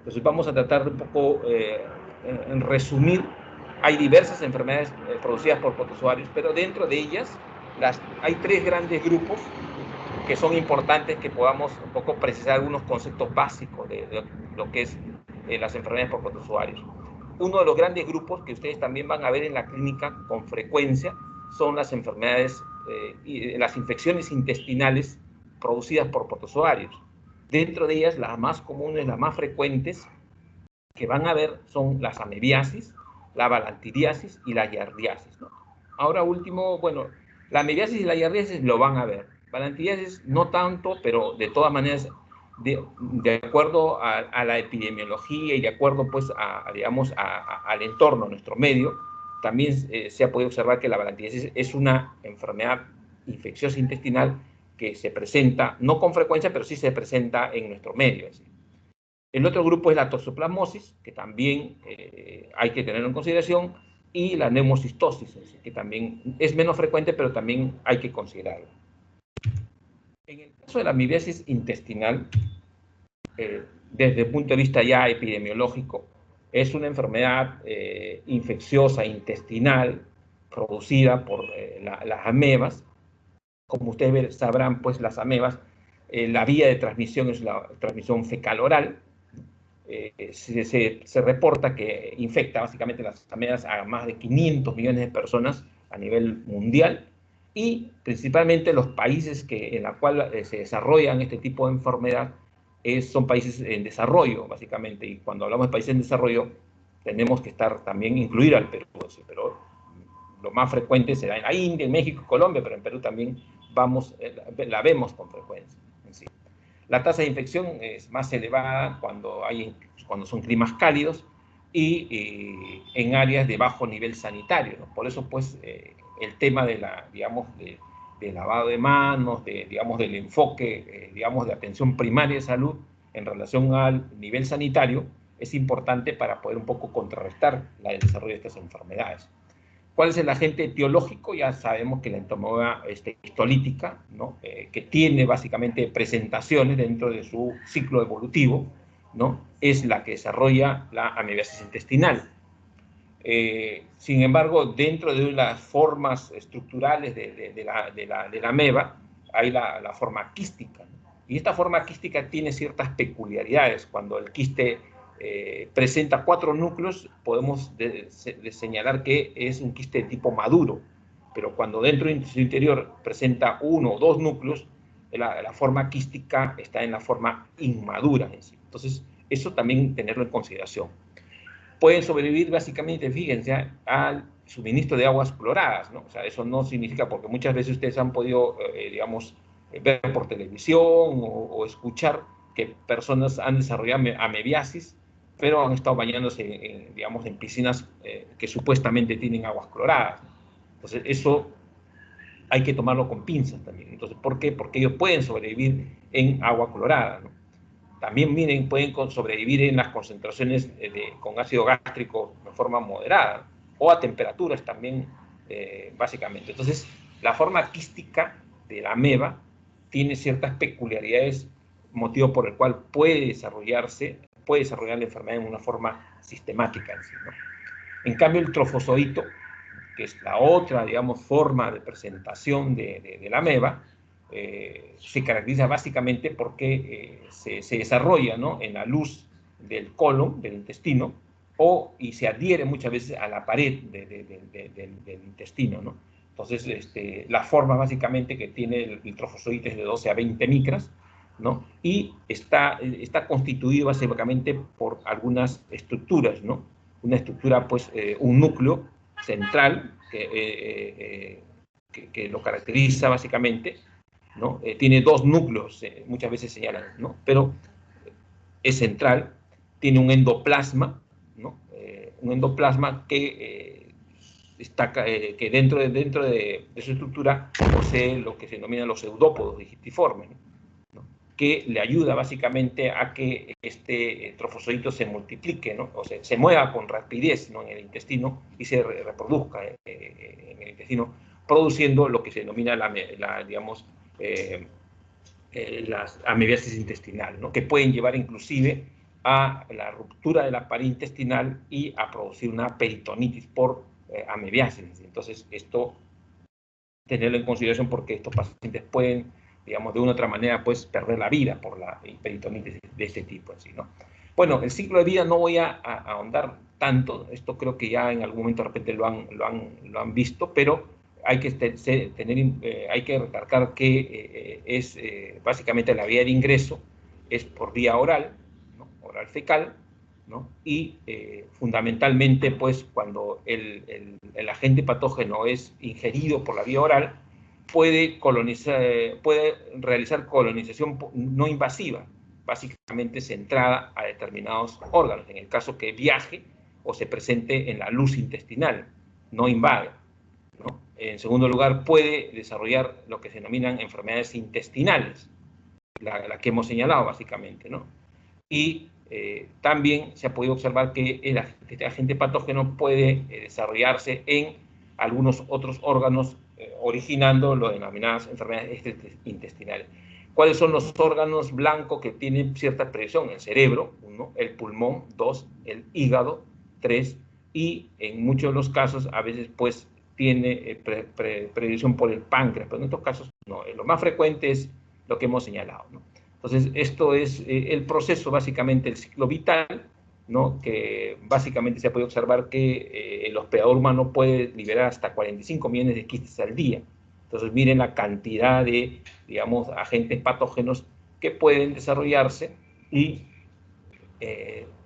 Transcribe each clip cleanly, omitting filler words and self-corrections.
Entonces vamos a tratar de un poco, en resumir, hay diversas enfermedades producidas por protozoarios, pero dentro de ellas hay tres grandes grupos que son importantes que podamos un poco precisar algunos conceptos básicos de lo que es las enfermedades por protozoarios. Uno de los grandes grupos que ustedes también van a ver en la clínica con frecuencia son las enfermedades, las infecciones intestinales producidas por protozoarios. Dentro de ellas, las más comunes, las más frecuentes que van a ver son las amebiasis, la balantidiasis y la yardiasis, ¿no? Ahora último, bueno, la amebiasis y la yardiasis lo van a ver. Balantidiasis no tanto, pero de todas maneras, de acuerdo a la epidemiología y de acuerdo pues digamos, al entorno, a nuestro medio, también se ha podido observar que la balantidiasis es una enfermedad infecciosa intestinal que se presenta, no con frecuencia, pero sí se presenta en nuestro medio. ¿Sí? El otro grupo es la toxoplasmosis, que también hay que tenerlo en consideración, y la neumocistosis, que también es menos frecuente, pero también hay que considerarlo. En el caso de la amibiasis intestinal, desde el punto de vista ya epidemiológico, es una enfermedad infecciosa intestinal producida por las amebas. Como ustedes sabrán, pues las amebas, la vía de transmisión es la transmisión fecal-oral. Se reporta que infecta básicamente las amebas a más de 500 millones de personas a nivel mundial, y principalmente los países en los cuales se desarrollan este tipo de enfermedad son países en desarrollo, básicamente, y cuando hablamos de países en desarrollo tenemos que también incluir al Perú, pero lo más frecuente será en la India, en México, Colombia, pero en Perú también la vemos con frecuencia. Sí. La tasa de infección es más elevada cuando son climas cálidos y en áreas de bajo nivel sanitario, ¿no? Por eso, pues, el tema de lavado de manos, digamos, del enfoque, digamos, de atención primaria de salud en relación al nivel sanitario es importante para poder un poco contrarrestar el desarrollo de estas enfermedades. ¿Cuál es el agente etiológico? Ya sabemos que la entomóloga histolítica, ¿no? Que tiene básicamente presentaciones dentro de su ciclo evolutivo, ¿no? Es la que desarrolla la amebiasis intestinal. Sin embargo, dentro de las formas estructurales de la ameba, hay la forma quística, ¿no? Y esta forma quística tiene ciertas peculiaridades. Cuando el quiste presenta 4 núcleos, podemos señalar que es un quiste de tipo maduro, pero cuando dentro de su interior presenta 1 o 2 núcleos, la forma quística está en la forma inmadura en sí. Entonces, eso también tenerlo en consideración. Pueden sobrevivir básicamente, fíjense, al suministro de aguas cloradas, ¿no? O sea, eso no significa, porque muchas veces ustedes han podido, digamos, ver por televisión o escuchar que personas han desarrollado amebiasis, pero han estado bañándose, digamos, en piscinas que supuestamente tienen aguas cloradas. Entonces, eso hay que tomarlo con pinzas también. Entonces, ¿por qué? Porque ellos pueden sobrevivir en agua clorada, ¿no? También miren, pueden sobrevivir en las concentraciones con ácido gástrico de forma moderada o a temperaturas también, básicamente. Entonces, la forma quística de la ameba tiene ciertas peculiaridades, motivo por el cual puede desarrollar la enfermedad en una forma sistemática en sí, ¿no? En cambio, el trofozoito, que es la otra, digamos, forma de presentación de la ameba, se caracteriza básicamente porque se desarrolla, ¿no?, en la luz del colon, del intestino, y se adhiere muchas veces a la pared del intestino, ¿no? Entonces, la forma básicamente que tiene el trofozoite es de 12 a 20 micras, ¿no? Y está constituido básicamente por algunas estructuras, ¿no? Una estructura, pues, un núcleo central que lo caracteriza básicamente, ¿no? Tiene 2 núcleos, muchas veces señalan, ¿no? Pero es central, tiene un endoplasma, ¿no? Un endoplasma que dentro de su estructura posee lo que se denomina los pseudópodos digitiformes, ¿no?, que le ayuda básicamente a que este trofozoito se multiplique, ¿no? O sea, se mueva con rapidez, ¿no?, en el intestino y se reproduzca en el intestino, produciendo lo que se denomina digamos, las amebiasis intestinal, ¿no?, que pueden llevar inclusive a la ruptura de la pared intestinal y a producir una peritonitis por amebiasis. Entonces, esto tenerlo en consideración porque estos pacientes pueden, digamos, de una u otra manera, pues, perder la vida por la peritonitis de este tipo, así, ¿no? Bueno, el ciclo de vida no voy a ahondar tanto, esto creo que ya en algún momento de repente lo han visto, pero hay que hay que recalcar que básicamente la vía de ingreso es por vía oral, ¿no? Oral fecal, ¿no? Y fundamentalmente, pues, cuando el agente patógeno es ingerido por la vía oral, puede realizar colonización no invasiva, básicamente centrada a determinados órganos, en el caso que viaje o se presente en la luz intestinal, no invade, ¿no? En segundo lugar, puede desarrollar lo que se denominan enfermedades intestinales, la que hemos señalado básicamente, ¿no? Y también se ha podido observar que este agente patógeno puede desarrollarse en algunos otros órganos, originando lo denominadas enfermedades intestinales. ¿Cuáles son los órganos blancos que tienen cierta predicción? El cerebro, 1, el pulmón, 2, el hígado, 3, y en muchos de los casos a veces pues tiene predicción por el páncreas, pero en estos casos no. Lo más frecuente es lo que hemos señalado, ¿no? Entonces, esto es el proceso, básicamente, el ciclo vital, ¿no? Que básicamente se puede observar que el hospedador humano puede liberar hasta 45 millones de quistes al día. Entonces, miren la cantidad de, digamos, agentes patógenos que pueden desarrollarse y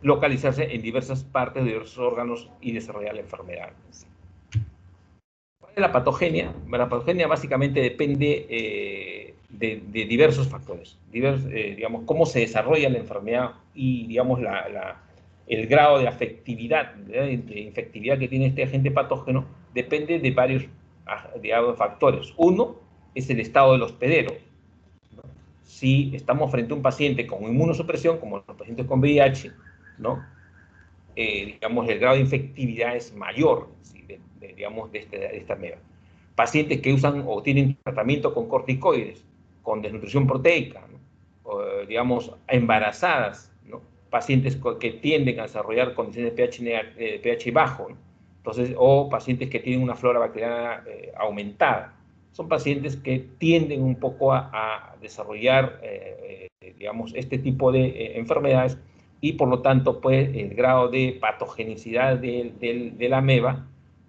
localizarse en diversas partes de diversos órganos y desarrollar la enfermedad. ¿Cuál es la patogenia? La patogenia básicamente depende de diversos factores, digamos, cómo se desarrolla la enfermedad y, digamos, el grado de afectividad, de infectividad que tiene este agente patógeno, depende de varios, digamos, factores. Uno es el estado del hospedero, ¿no? Si estamos frente a un paciente con inmunosupresión, como los pacientes con VIH, ¿no? Digamos, el grado de infectividad es mayor, ¿sí? Digamos, de esta ameba. Pacientes que usan o tienen tratamiento con corticoides, con desnutrición proteica, ¿no? O, digamos, embarazadas, ¿no? Pacientes que tienden a desarrollar condiciones de pH bajo, ¿no? Entonces, o pacientes que tienen una flora bacteriana aumentada. Son pacientes que tienden un poco a desarrollar, digamos, este tipo de enfermedades, y por lo tanto, pues, el grado de patogenicidad de la ameba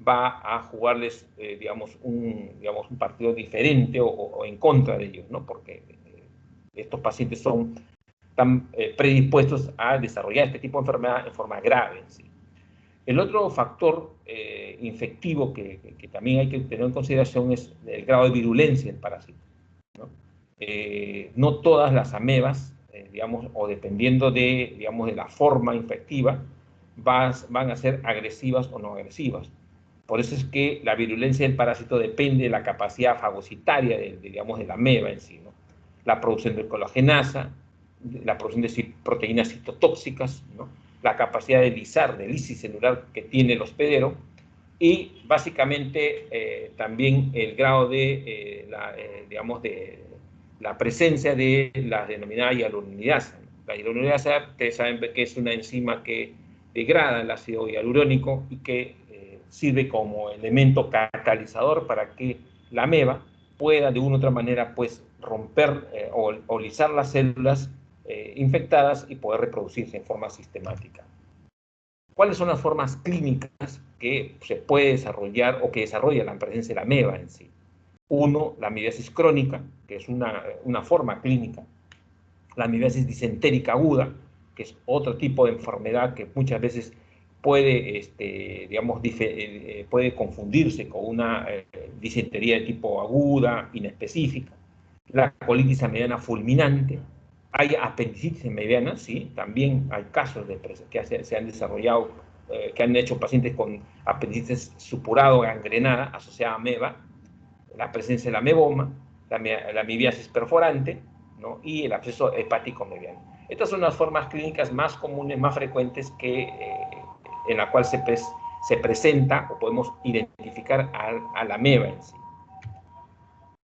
va a jugarles, digamos, un partido diferente o en contra de ellos, ¿no? Porque estos pacientes están predispuestos a desarrollar este tipo de enfermedad en forma grave, ¿sí? El otro factor infectivo que también hay que tener en consideración es el grado de virulencia del parásito, ¿no? No todas las amebas, digamos, o dependiendo de, digamos, de la forma infectiva, van a ser agresivas o no agresivas. Por eso es que la virulencia del parásito depende de la capacidad fagocitaria digamos, de la ameba en sí, ¿no? La producción de colagenasa, la producción de proteínas citotóxicas, ¿no? La capacidad de lisis celular que tiene el hospedero, y básicamente también el grado de, digamos, de la presencia de la denominada hialuronidasa. La hialuronidasa, ustedes saben que es una enzima que degrada el ácido hialurónico y que sirve como elemento catalizador para que la ameba pueda de una u otra manera, pues, romper o lisar las células infectadas y poder reproducirse en forma sistemática. ¿Cuáles son las formas clínicas que se puede desarrollar o que desarrolla la presencia de la ameba en sí? Uno, la amibiasis crónica, que es una forma clínica. La amibiasis disentérica aguda, que es otro tipo de enfermedad que muchas veces puede, digamos, puede confundirse con una disentería de tipo aguda, inespecífica. La colitis mediana fulminante. Hay apendicitis mediana, sí, también hay casos que se han desarrollado, que han hecho pacientes con apendicitis supurado gangrenada asociada a ameba, la presencia de la ameboma, la amibiasis perforante, ¿no? Y el absceso hepático mediano. Estas son las formas clínicas más comunes, más frecuentes en la cual se presenta o podemos identificar a la ameba en sí.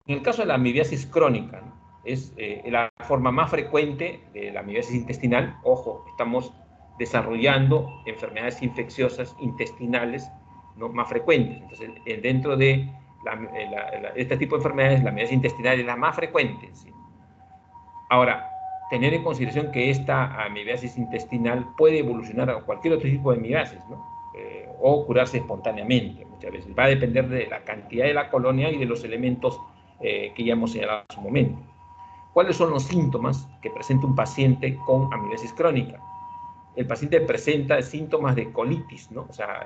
En el caso de la amibiasis crónica, ¿no? es la forma más frecuente de la amibiasis intestinal. Ojo, estamos desarrollando enfermedades infecciosas intestinales, ¿no?, más frecuentes. Entonces, dentro de este tipo de enfermedades, la amibiasis intestinal es la más frecuente, ¿sí? Ahora, tener en consideración que esta amibiasis intestinal puede evolucionar a cualquier otro tipo de amibiasis, ¿no? O curarse espontáneamente, muchas veces. Va a depender de la cantidad de la colonia y de los elementos que ya hemos señalado en su momento. ¿Cuáles son los síntomas que presenta un paciente con amibiasis crónica? El paciente presenta síntomas de colitis, ¿no? O sea,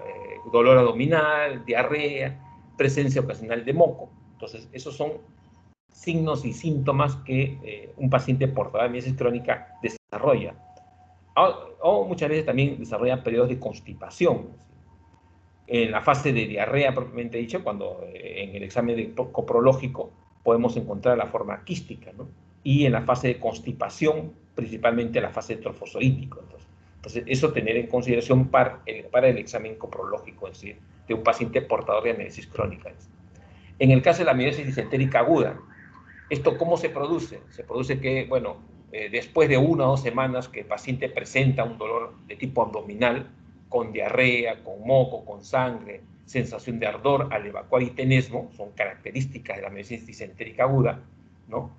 dolor abdominal, diarrea, presencia ocasional de moco. Entonces, esos son signos y síntomas que un paciente portador de amibiasis crónica desarrolla. O muchas veces también desarrolla periodos de constipación. En la fase de diarrea propiamente dicho, cuando en el examen coprológico podemos encontrar la forma quística, ¿no? Y en la fase de constipación, principalmente la fase trofosodítica. Entonces, eso tener en consideración para el examen coprológico, es decir, de un paciente portador de amibiasis crónica. En el caso de la amibiasis disentérica aguda, ¿esto cómo se produce? Se produce que, bueno, después de 1 o 2 semanas que el paciente presenta un dolor de tipo abdominal, con diarrea, con moco, con sangre, sensación de ardor al evacuar y tenesmo, son características de la amibiasis disentérica aguda, ¿no?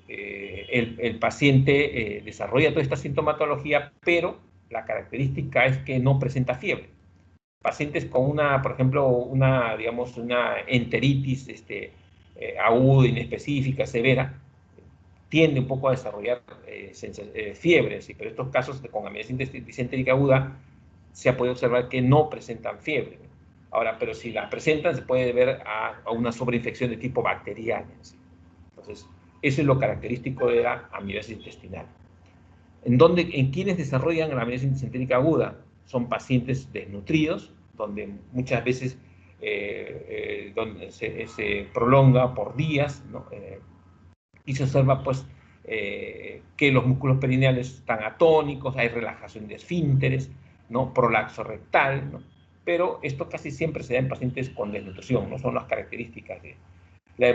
El paciente desarrolla toda esta sintomatología, pero la característica es que no presenta fiebre. Pacientes con una, por ejemplo, digamos, una enteritis aguda, inespecífica, severa, tiende un poco a desarrollar fiebre, ¿sí? Pero estos casos con amibiasis disentérica aguda se ha podido observar que no presentan fiebre. Ahora, pero si la presentan, se puede deber a una sobreinfección de tipo bacteriana, ¿sí? Entonces, eso es lo característico de la amibiasis intestinal. ¿En quiénes desarrollan la amibiasis disentérica aguda? Son pacientes desnutridos, donde muchas veces donde se prolonga por días, ¿no? Y se observa, pues, que los músculos perineales están atónicos, hay relajación de esfínteres, ¿no?, prolapso rectal, ¿no? Pero esto casi siempre se da en pacientes con desnutrición, ¿no? Son las características de la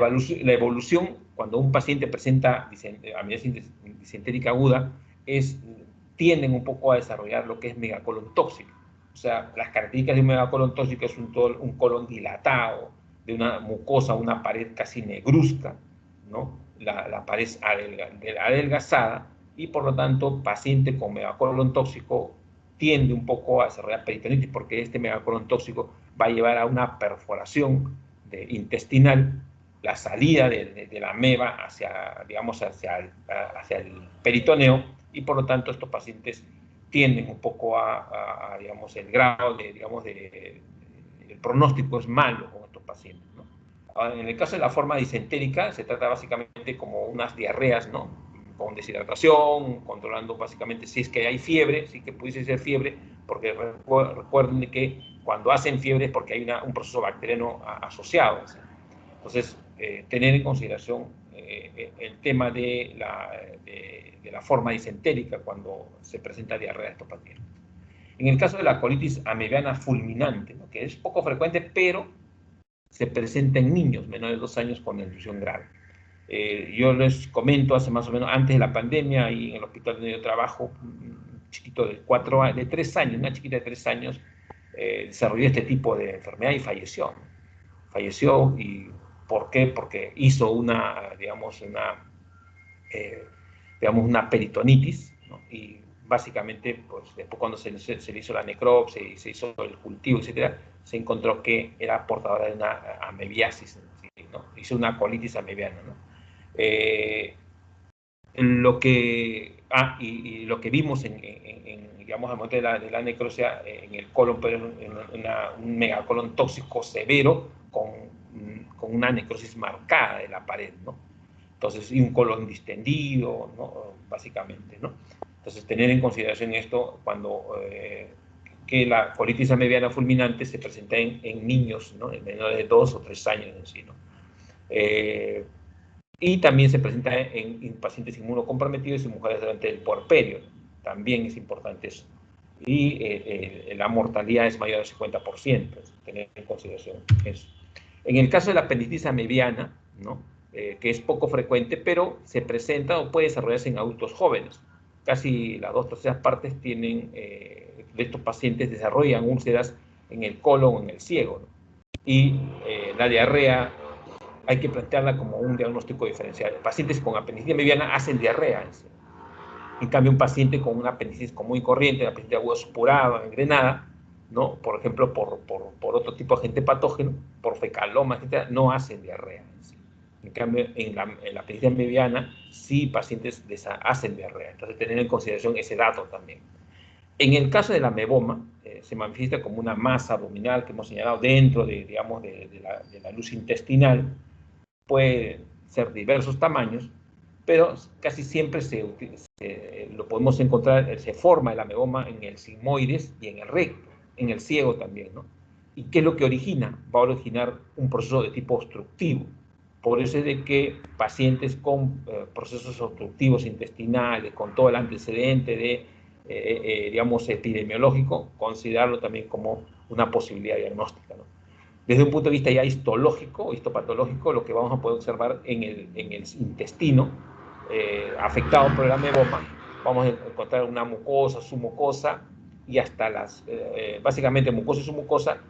evolución. Cuando un paciente presenta amibiasis disentérica aguda, tienden un poco a desarrollar lo que es megacolon tóxico. O sea, las características de un megacolon tóxico es un colon dilatado, de una mucosa, una pared casi negruzca, ¿no? La pared adelgazada, y por lo tanto, paciente con megacolon tóxico tiende un poco a desarrollar peritonitis, porque este megacolon tóxico va a llevar a una perforación intestinal, la salida de la ameba hacia, digamos, hacia el peritoneo, y por lo tanto estos pacientes tienden un poco digamos, el grado el pronóstico es malo con estos pacientes, ¿no? En el caso de la forma disentérica, se trata básicamente como unas diarreas, ¿no?, con deshidratación, controlando básicamente si es que hay fiebre, sí que pudiese ser fiebre, porque recuerden que cuando hacen fiebre es porque hay un proceso bacteriano asociado, ¿sí? Entonces, tener en consideración el tema de la forma disentérica cuando se presenta diarrea de estos pacientes. En el caso de la colitis amibiana fulminante, ¿no?, que es poco frecuente, pero se presenta en niños menores de 2 años con desnutrición grave. Yo les comento, hace más o menos antes de la pandemia, y en el hospital donde yo trabajo, un chiquito de 3 años, una chiquita de 3 años, desarrolló este tipo de enfermedad y falleció, ¿no? Falleció. ¿Y por qué? Porque hizo una peritonitis, ¿no? Y básicamente, pues después cuando se le hizo la necropsia y se hizo el cultivo, etcétera, se encontró que era portadora de una amebiasis, ¿sí?, ¿no? Hizo una colitis amebiana, ¿no? Lo que vimos digamos, al momento de la necropsia en el colon, pero un megacolon tóxico severo con una necrosis marcada de la pared, ¿no? Entonces, y un colon distendido, ¿no?, básicamente, ¿no? Entonces, tener en consideración esto cuando que la colitis amebiana fulminante se presenta en niños, ¿no?, en menores de 2 o 3 años en sí, ¿no? Y también se presenta en pacientes inmunocomprometidos y mujeres durante el puerperio. También es importante eso. Y la mortalidad es mayor del 50%, tener en consideración eso. En el caso de la apendicitis amebiana, ¿no?, que es poco frecuente, pero se presenta o puede desarrollarse en adultos jóvenes. Casi las 2/3 partes tienen, de estos pacientes desarrollan úlceras en el colon o en el ciego, ¿no? Y la diarrea hay que plantearla como un diagnóstico diferencial. Pacientes con apendicitis mediana hacen diarrea. En cambio, un paciente con una apendicitis común y corriente, una apendicitis aguda supurada, gangrenada, ¿no? Por ejemplo, por otro tipo de agente patógeno, por fecaloma, etc., no hacen diarrea. En cambio, en la apendicitis mediana, sí pacientes hacen diarrea. Entonces, tener en consideración ese dato también. En el caso de la meboma, se manifiesta como una masa abdominal que hemos señalado dentro de, digamos, de la luz intestinal. Puede ser diversos tamaños, pero casi siempre lo podemos encontrar, se forma el ameboma en el sigmoides y en el recto, en el ciego también, ¿no? ¿Y qué es lo que origina? Va a originar un proceso de tipo obstructivo. Por eso es de que pacientes con procesos obstructivos intestinales, con todo el antecedente de, digamos, epidemiológico, considerarlo también como una posibilidad diagnóstica, ¿no? Desde un punto de vista ya histológico, histopatológico, lo que vamos a poder observar en el intestino afectado por el ameboma, vamos a encontrar una mucosa, submucosa y hasta básicamente mucosa y submucosa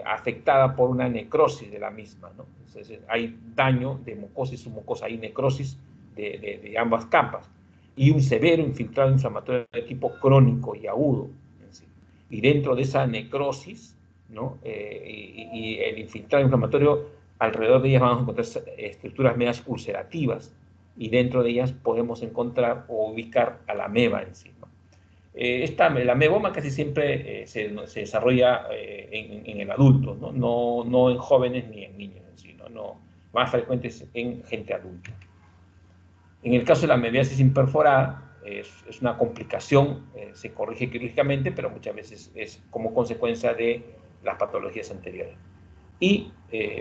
afectada por una necrosis de la misma, ¿no? Entonces, hay daño de mucosa y submucosa, hay necrosis de ambas capas y un severo infiltrado inflamatorio de tipo crónico y agudo. Y dentro de esa necrosis, ¿no? Y el infiltrado inflamatorio, alrededor de ellas vamos a encontrar estructuras medias ulcerativas, y dentro de ellas podemos encontrar o ubicar a la ameba en sí, ¿no? La ameboma casi siempre se desarrolla en el adulto, ¿no? No en jóvenes ni en niños en sí, ¿no? Más frecuentes en gente adulta. En el caso de la amebiasis imperforada, es una complicación, se corrige quirúrgicamente, pero muchas veces es como consecuencia de las patologías anteriores. Y,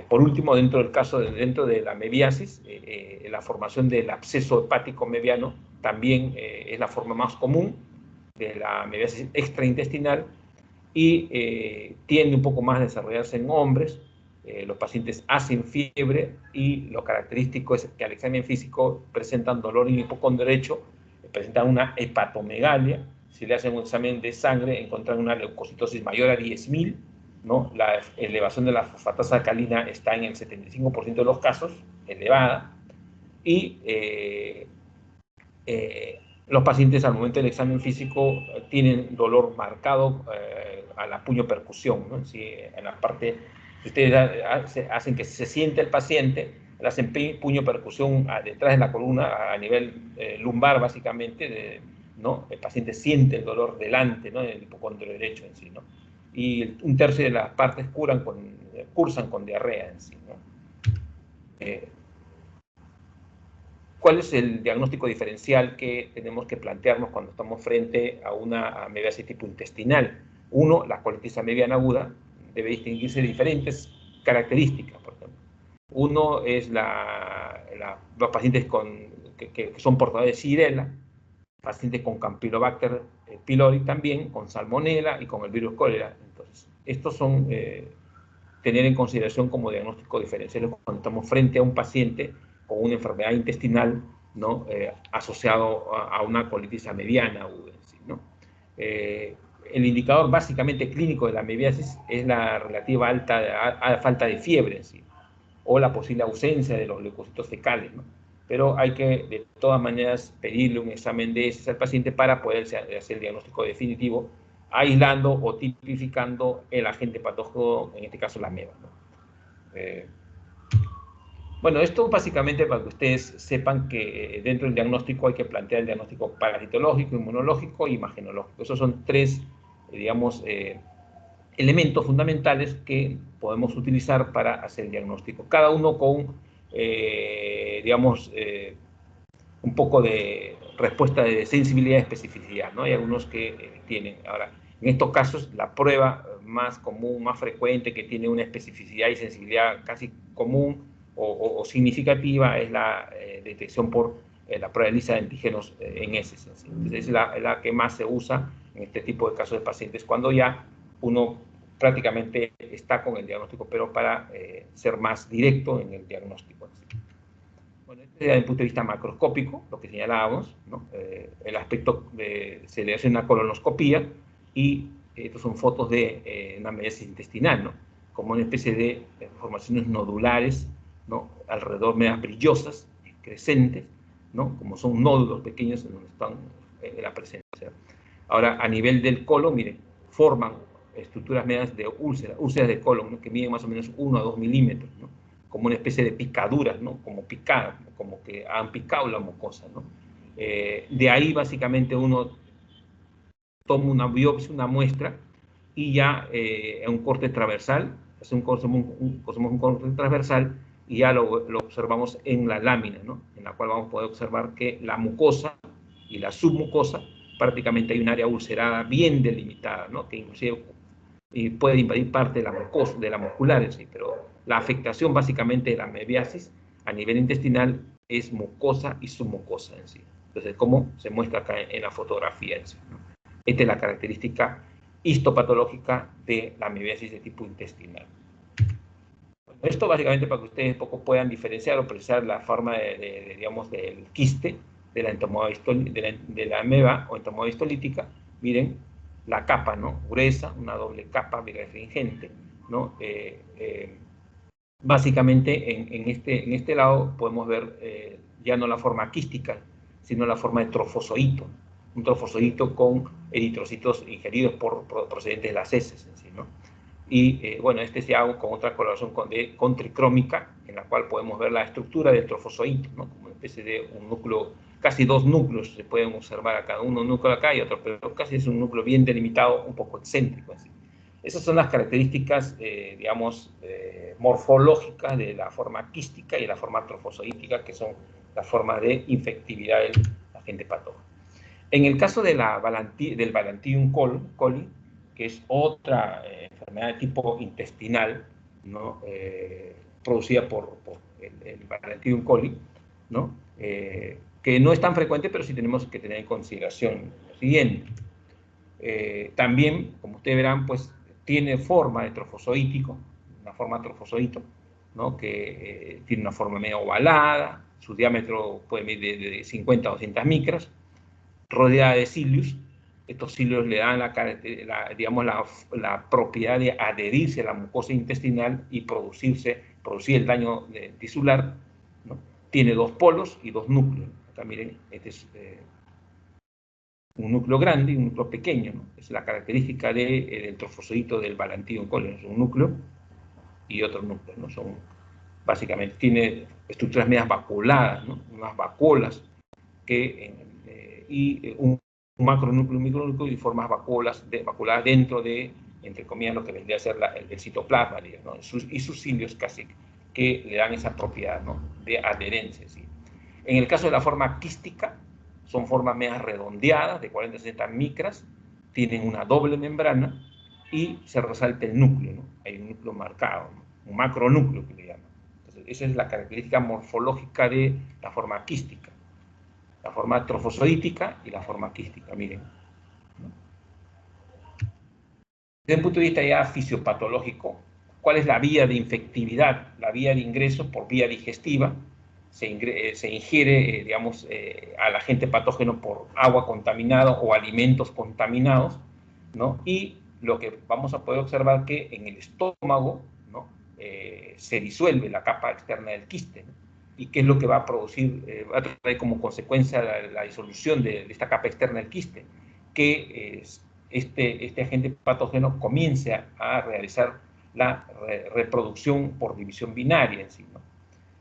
por último, dentro de la amebiasis, la formación del absceso hepático mebiano también es la forma más común de la amebiasis extraintestinal y tiende un poco más a desarrollarse en hombres. Los pacientes hacen fiebre y lo característico es que al examen físico presentan dolor en el hipocondrio derecho, presentan una hepatomegalia. Si le hacen un examen de sangre, encuentran una leucocitosis mayor a 10.000, ¿no? La elevación de la fosfatasa alcalina está en el 75% de los casos, elevada, y los pacientes al momento del examen físico tienen dolor marcado a la puño-percusión, ¿no? Si en la parte, si ustedes hacen que se siente el paciente, le hacen puño-percusión detrás de la columna a nivel lumbar básicamente, ¿no? El paciente siente el dolor delante, ¿no? Del hipocondrio derecho en sí, ¿no? Y 1/3 de las partes cursan con diarrea en sí, ¿no? ¿Cuál es el diagnóstico diferencial que tenemos que plantearnos cuando estamos frente a una amebiasis tipo intestinal? Uno, la colitis amebiana aguda debe distinguirse de diferentes características, por ejemplo. Uno es los pacientes que son portadores de Xylella, pacientes con Campylobacter pylori también, con Salmonella y con el virus cólera. Entonces, estos son tener en consideración como diagnóstico diferencial cuando estamos frente a un paciente con una enfermedad intestinal, ¿no? Asociado a una colitis amebiana aguda, ¿sí? ¿No? El indicador básicamente clínico de la amebiasis es la relativa falta de fiebre, ¿sí? O la posible ausencia de los leucocitos fecales, ¿no? Pero hay que, de todas maneras, pedirle un examen de heces al paciente para poder hacer el diagnóstico definitivo, aislando o tipificando el agente patógeno, en este caso la ameba, ¿no? Bueno, esto básicamente para que ustedes sepan que dentro del diagnóstico hay que plantear el diagnóstico parasitológico, inmunológico y imagenológico. Esos son tres, digamos, elementos fundamentales que podemos utilizar para hacer el diagnóstico. Cada uno con, digamos, un poco de respuesta de sensibilidad y especificidad, ¿no? Hay algunos que tienen. Ahora, en estos casos, la prueba más común, más frecuente, que tiene una especificidad y sensibilidad casi común o significativa, es la detección por la prueba de ELISA de antígenos en heces. Entonces, es la que más se usa en este tipo de casos de pacientes, cuando ya uno prácticamente está con el diagnóstico, pero para ser más directo en el diagnóstico. Desde el punto de vista macroscópico, lo que señalábamos, ¿no? El aspecto se le hace una colonoscopía y estos son fotos de una metástasis intestinal, ¿no? Como una especie de formaciones nodulares, ¿no? Alrededor medias brillosas, crecentes, ¿no? Como son nódulos pequeños en donde están la presencia. Ahora, a nivel del colon, miren, forman estructuras medias de úlceras de colon, ¿no? Que miden más o menos 1 a 2 milímetros, ¿no? Como una especie de picaduras, ¿no? Como picadas, como que han picado la mucosa, ¿no? De ahí básicamente uno toma una biopsia, una muestra, y ya en un corte transversal, hacemos un corte transversal y ya lo observamos en la lámina, ¿no? En la cual vamos a poder observar que la mucosa y la submucosa, prácticamente hay un área ulcerada bien delimitada, ¿no? Que inclusive y puede invadir parte de la mucosa, de la muscular en sí, pero la afectación básicamente de la mebiasis a nivel intestinal es mucosa y submucosa en sí. Entonces, como se muestra acá en la fotografía en sí, ¿no? Esta es la característica histopatológica de la mebiasis de tipo intestinal. Esto básicamente para que ustedes un poco puedan diferenciar o precisar la forma digamos, del quiste, de la ameba o entomoeba histolítica. Miren la capa, ¿no? Gruesa, una doble capa birefringente, ¿no? Básicamente en este lado podemos ver ya no la forma quística, sino la forma de trofozoito, un trofozoito con eritrocitos ingeridos procedentes de las heces en sí, ¿no? Y bueno, este se hago con otra coloración con tricrómica, en la cual podemos ver la estructura del trofozoito, ¿no? Como una especie de un núcleo, casi dos núcleos se pueden observar acá, un núcleo acá y otro, pero casi es un núcleo bien delimitado, un poco excéntrico. Así. Esas son las características, digamos, morfológicas de la forma quística y la forma trofozoítica, que son las formas de infectividad del agente patógeno. En el caso de del Balantidium coli, que es otra enfermedad de tipo intestinal, ¿no? Producida por el Balantidium coli, ¿no? Que no es tan frecuente, pero sí tenemos que tener en consideración lo siguiente. También, como ustedes verán, pues tiene forma de trofozoítico, una forma trofozoito, ¿no? Que tiene una forma medio ovalada, su diámetro puede medir de 50 a 200 micras, rodeada de cilios. Estos cilios le dan digamos, la propiedad de adherirse a la mucosa intestinal y producir el daño tisular, ¿no? Tiene dos polos y dos núcleos. Acá miren, este es un núcleo grande y un núcleo pequeño, ¿no? Es la característica del trofozoito del Balantidium coli, es un núcleo y otro núcleo, ¿no? Son, básicamente, tiene estructuras medias vaculadas, ¿no? Unas vacuolas y un macronúcleo, un micronúcleo y formas vaculadas dentro de, entre comillas, lo que vendría a ser el citoplasma, ¿no? Y sus cilios casi que le dan esa propiedad, ¿no? De adherencia, ¿sí? En el caso de la forma quística, son formas medias redondeadas, de 40 a 60 micras, tienen una doble membrana y se resalta el núcleo, ¿no? Hay un núcleo marcado, ¿no? Un macronúcleo que le llaman. Entonces, esa es la característica morfológica de la forma quística. La forma trofozoítica y la forma quística, miren. Desde el punto de vista ya fisiopatológico, ¿cuál es la vía de infectividad? La vía de ingreso por vía digestiva. Se ingiere, digamos, al agente patógeno por agua contaminada o alimentos contaminados, ¿no? Y lo que vamos a poder observar que en el estómago, ¿no? Se disuelve la capa externa del quiste, ¿no? ¿Y qué es lo que va a producir, va a traer como consecuencia la disolución de esta capa externa del quiste? Que este agente patógeno comience a realizar la reproducción por división binaria en sí, ¿no?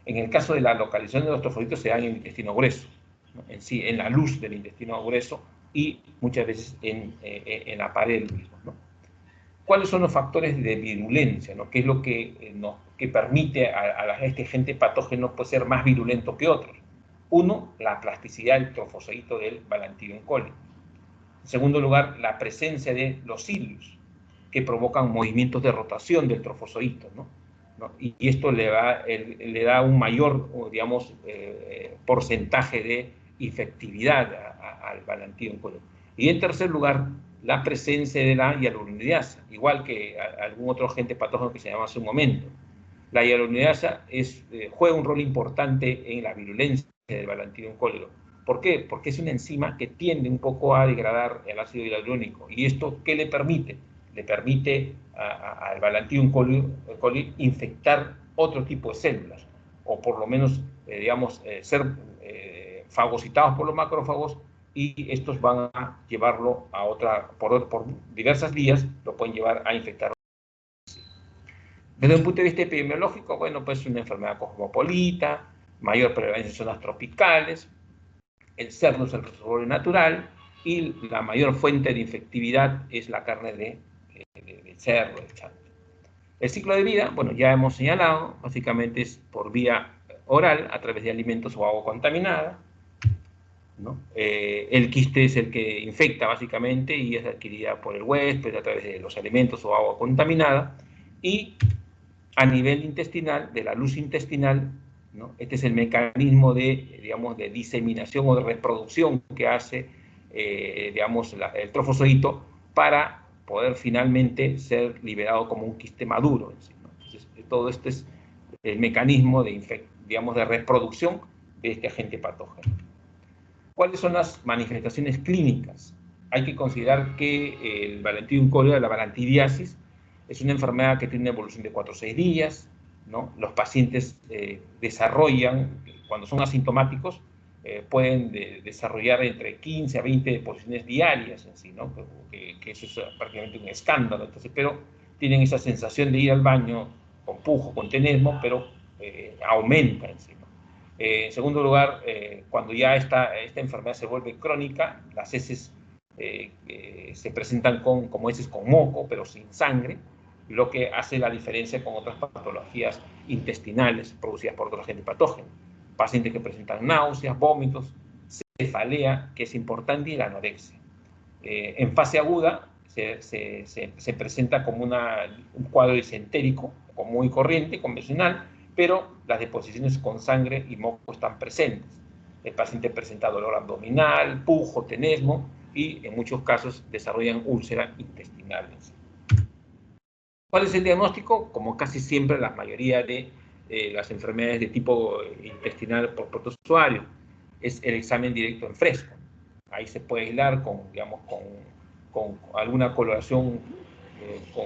En el caso de la localización de los trofocitos se da en el intestino grueso, ¿no? En sí, en la luz del intestino grueso y muchas veces en la pared mismo, ¿no? ¿Cuáles son los factores de virulencia, ¿no? ¿Qué es lo que permite a este agente patógeno pues, ser más virulento que otros? Uno, la plasticidad del trofozoito del Balantidium coli. En segundo lugar, la presencia de los cilios, que provocan movimientos de rotación del trofozoito, ¿no? Y esto le da un mayor, digamos, porcentaje de infectividad al Balantidium coli. Y en tercer lugar, la presencia de la hialuronidasa, igual que algún otro agente patógeno que se llama hace un momento. La hyaluronidasa juega un rol importante en la virulencia del Balantidium coli. ¿Por qué? Porque es una enzima que tiende un poco a degradar el ácido hialurónico. ¿Y esto qué le permite? Le permite al Balantidium coli infectar otro tipo de células, o por lo menos, ser fagocitados por los macrófagos, y estos van a llevarlo a por diversas vías, lo pueden llevar a infectar. Desde un punto de vista epidemiológico, bueno, pues una enfermedad cosmopolita, mayor prevalencia en zonas tropicales, el cerdo es el reservorio natural, y la mayor fuente de infectividad es la carne de cerdo, de chancho. El ciclo de vida, bueno, ya hemos señalado, básicamente es por vía oral, a través de alimentos o agua contaminada, ¿no? El quiste es el que infecta básicamente y es adquirida por el huésped a través de los alimentos o agua contaminada. Y a nivel intestinal, de la luz intestinal, ¿no? Este es el mecanismo de diseminación o de reproducción que hace el trofozoito para poder finalmente ser liberado como un quiste maduro. ¿No? Entonces, todo este es el mecanismo de reproducción de este agente patógeno. ¿Cuáles son las manifestaciones clínicas? Hay que considerar que el Balantidium coli, la balantidiasis, es una enfermedad que tiene una evolución de 4 o 6 días, ¿no? Los pacientes desarrollan, cuando son asintomáticos, pueden desarrollar entre 15 a 20 deposiciones diarias en sí, ¿no? Que eso es prácticamente un escándalo. Entonces, pero tienen esa sensación de ir al baño con pujo, con tenesmo, pero aumenta en sí, ¿no? En segundo lugar, cuando ya esta enfermedad se vuelve crónica, las heces se presentan como heces con moco, pero sin sangre, lo que hace la diferencia con otras patologías intestinales producidas por otros agentes patógenos. Pacientes que presentan náuseas, vómitos, cefalea, que es importante, y la anorexia. En fase aguda se presenta como un cuadro disentérico, común y corriente, convencional, pero las deposiciones con sangre y moco están presentes. El paciente presenta dolor abdominal, pujo, tenesmo, y en muchos casos desarrollan úlceras intestinales. ¿Cuál es el diagnóstico? Como casi siempre la mayoría de las enfermedades de tipo intestinal por protozoario, es el examen directo en fresco. Ahí se puede aislar con alguna coloración,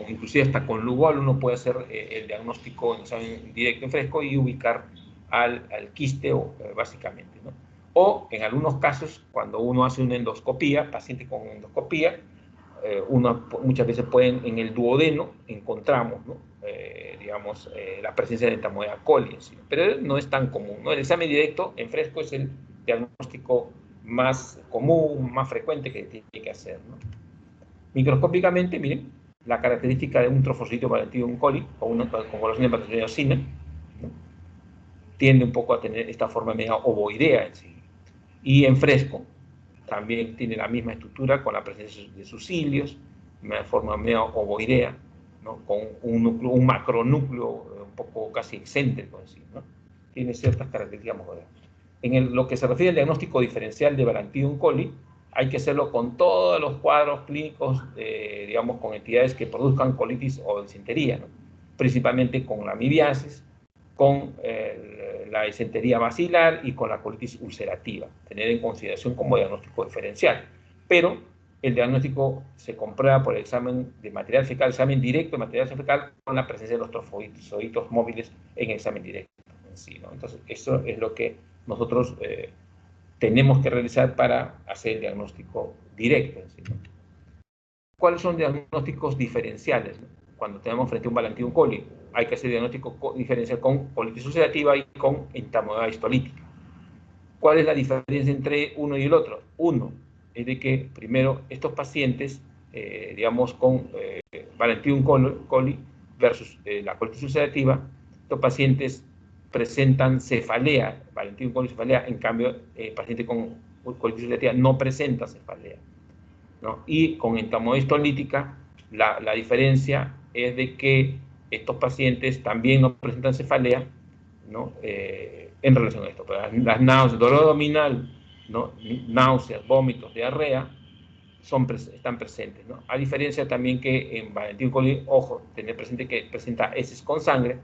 inclusive hasta con Lugol, uno puede hacer el diagnóstico en examen directo en fresco y ubicar al quiste, básicamente, ¿no? O en algunos casos, cuando uno hace una endoscopía, paciente con endoscopía, muchas veces en el duodeno encontramos, ¿no? La presencia de Entamoeba coli, ¿sí? Pero no es tan común, ¿no? El examen directo en fresco es el diagnóstico más común, más frecuente que tiene que hacer, ¿no? Microscópicamente, miren, la característica de un trofocito Balantidium coli con coloración de patrocinosina, ¿no? Tiende un poco a tener esta forma media ovoidea en sí. Y en fresco también tiene la misma estructura con la presencia de sus cilios, de forma medio ovoidea, ¿no? Con un macronúcleo un poco casi excéntrico en sí, ¿no? Tiene ciertas características modelos. Lo que se refiere al diagnóstico diferencial de Balantidium coli, hay que hacerlo con todos los cuadros clínicos, con entidades que produzcan colitis o disentería, ¿no? Principalmente con la amibiasis, con la disentería basilar y con la colitis ulcerativa, tener en consideración como diagnóstico diferencial. Pero el diagnóstico se comprueba por el examen de material fecal, examen directo de material fecal, con la presencia de los trofozoitos móviles en el examen directo en sí, ¿no? Entonces, eso es lo que nosotros tenemos que realizar para hacer el diagnóstico directo en sí, ¿no? ¿Cuáles son diagnósticos diferenciales, ¿no? Cuando tenemos frente a un Balantidium coli, hay que hacer diagnóstico diferencial con colitis ulcerativa y con entamoeba histolítica. ¿Cuál es la diferencia entre uno y el otro? Uno es de que, primero, estos pacientes, con Balantidium coli versus la colitis ulcerativa, estos pacientes presentan cefalea, Balantidium coli cefalea, en cambio, el paciente con colitis ulcerativa no presenta cefalea, ¿no? Y con entamoeba histolítica, la diferencia es de que estos pacientes también no presentan cefalea, ¿no? En relación a esto. Pero las náuseas, dolor abdominal, ¿no? Náuseas, vómitos, diarrea, están presentes, ¿no? A diferencia también que en Balantidium coli, ojo, tener presente que presenta heces con sangre,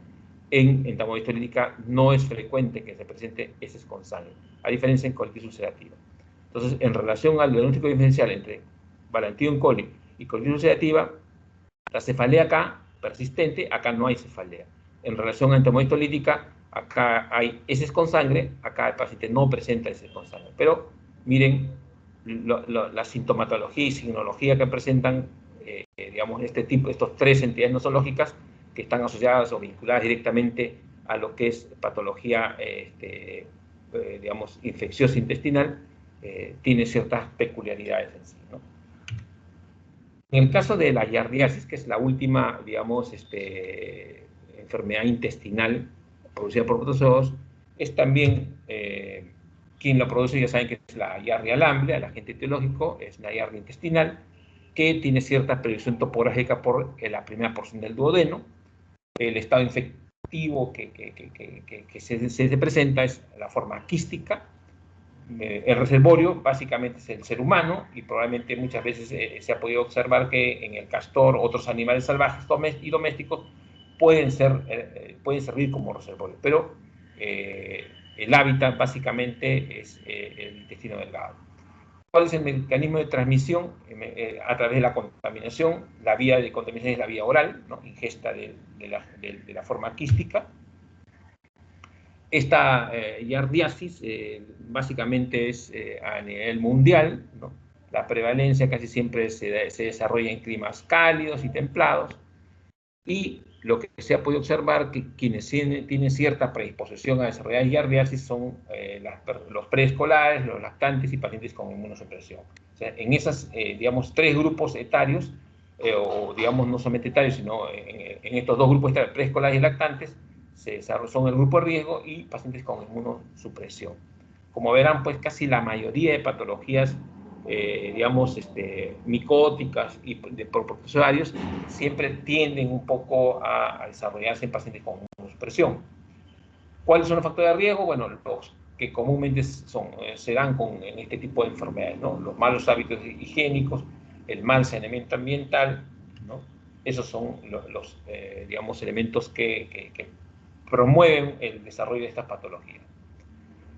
en entamoeba histolítica no es frecuente que se presente heces con sangre, a diferencia en colitis ulcerativa. Entonces, en relación al diagnóstico diferencial entre Balantidium coli y colitis ulcerativa, la cefalea acá, persistente, acá no hay cefalea. En relación a entamoeba histolítica, acá hay heces con sangre, acá el paciente no presenta heces con sangre. Pero miren la sintomatología y signología que presentan, digamos, estos tres entidades nosológicas que están asociadas o vinculadas directamente a lo que es patología, digamos, infecciosa intestinal, tiene ciertas peculiaridades en sí, ¿no? En el caso de la giardiasis, que es la última, digamos, enfermedad intestinal producida por protozoos, es también, quien lo produce ya saben que es la giardia lamblia, el agente etiológico, es una giardia intestinal, que tiene cierta predicción topográfica por la primera porción del duodeno. El estado infectivo que se presenta es la forma quística. El reservorio básicamente es el ser humano y probablemente muchas veces se ha podido observar que en el castor otros animales salvajes y domésticos pueden servir como reservorio, pero el hábitat básicamente es el intestino delgado. ¿Cuál es el mecanismo de transmisión? A través de la contaminación. La vía de contaminación es la vía oral, ¿no? Ingesta de la forma quística. Esta giardiasis básicamente es a nivel mundial, ¿no? La prevalencia casi siempre se desarrolla en climas cálidos y templados, y lo que se ha podido observar que quienes tienen cierta predisposición a desarrollar giardiasis son los preescolares, los lactantes y pacientes con inmunosupresión. O sea, en esos, digamos, tres grupos etarios, o digamos no solamente etarios, sino en estos dos grupos etarios, preescolares y lactantes, son el grupo de riesgo y pacientes con inmunosupresión. Como verán, pues casi la mayoría de patologías, digamos, micóticas y por protozoarios, siempre tienden un poco a desarrollarse en pacientes con inmunosupresión. ¿Cuáles son los factores de riesgo? Bueno, los que comúnmente se dan en este tipo de enfermedades, ¿no? Los malos hábitos higiénicos, el mal saneamiento ambiental, ¿no? Esos son los digamos, elementos que promueven el desarrollo de estas patologías.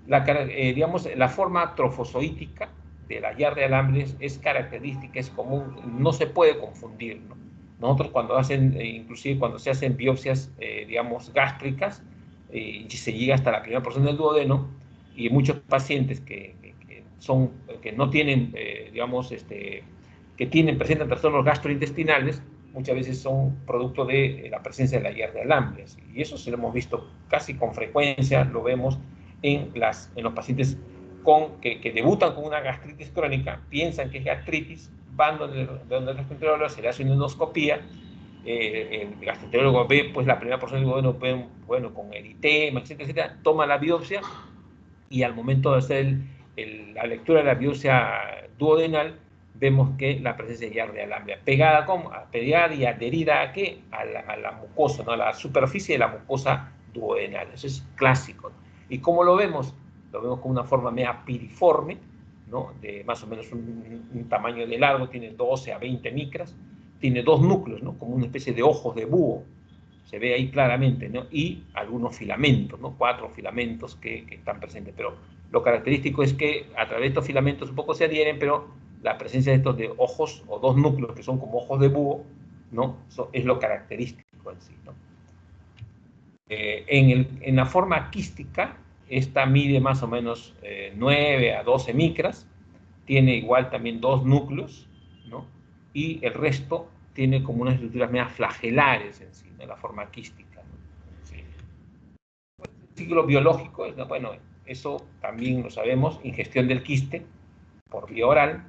Digamos, la forma trofozoítica de la giardia de Lambres es característica, es común, no se puede confundir, ¿no? Nosotros cuando inclusive cuando se hacen biopsias, digamos, gástricas, se llega hasta la primera porción del duodeno, y muchos pacientes que no tienen, digamos, presentan trastornos gastrointestinales, muchas veces son producto de la presencia de la giardia de Lambres, y eso se lo hemos visto casi con frecuencia, lo vemos en los pacientes que debutan con una gastritis crónica, piensan que es gastritis, van donde el gastroenterólogo, se le hace una endoscopía, el gastroenterólogo ve pues la primera porción del duodeno, bueno, con eritema, etcétera, etcétera, toma la biopsia, y al momento de hacer la lectura de la biopsia duodenal, vemos que la presencia de giardia lamblia pegada y adherida ¿a qué? A la mucosa, ¿no? A la superficie de la mucosa duodenal. Eso es clásico, ¿no? ¿Y cómo lo vemos? Lo vemos con una forma media piriforme, ¿no? De más o menos un tamaño de largo, tiene 12 a 20 micras, tiene dos núcleos, ¿no? Como una especie de ojos de búho, se ve ahí claramente, ¿no? Y algunos filamentos, ¿no? 4 filamentos que están presentes, pero lo característico es que a través de estos filamentos un poco se adhieren, pero la presencia de estos de ojos o dos núcleos que son como ojos de búho, ¿no? Es lo característico en sí, ¿no? En la forma quística, esta mide más o menos 9 a 12 micras, tiene igual también dos núcleos, ¿no? Y el resto tiene como unas estructuras medias flagelares en sí, ¿no? La forma quística, ¿no? Sí. El ciclo biológico, bueno, eso también lo sabemos, ingestión del quiste por vía oral,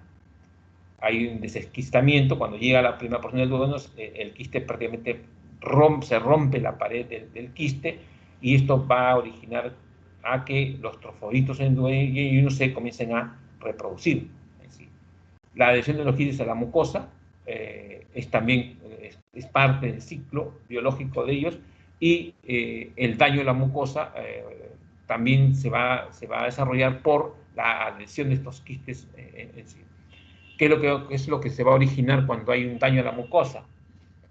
hay un desesquistamiento, cuando llega a la primera porción del duodeno, el quiste prácticamente se rompe la pared del quiste, y esto va a originar a que los trofoditos en el duodeno se comiencen a reproducir. La adhesión de los quistes a la mucosa es también parte del ciclo biológico de ellos, y el daño de la mucosa también se va a desarrollar por la adhesión de estos quistes en sí. ¿Qué es lo que se va a originar cuando hay un daño a la mucosa?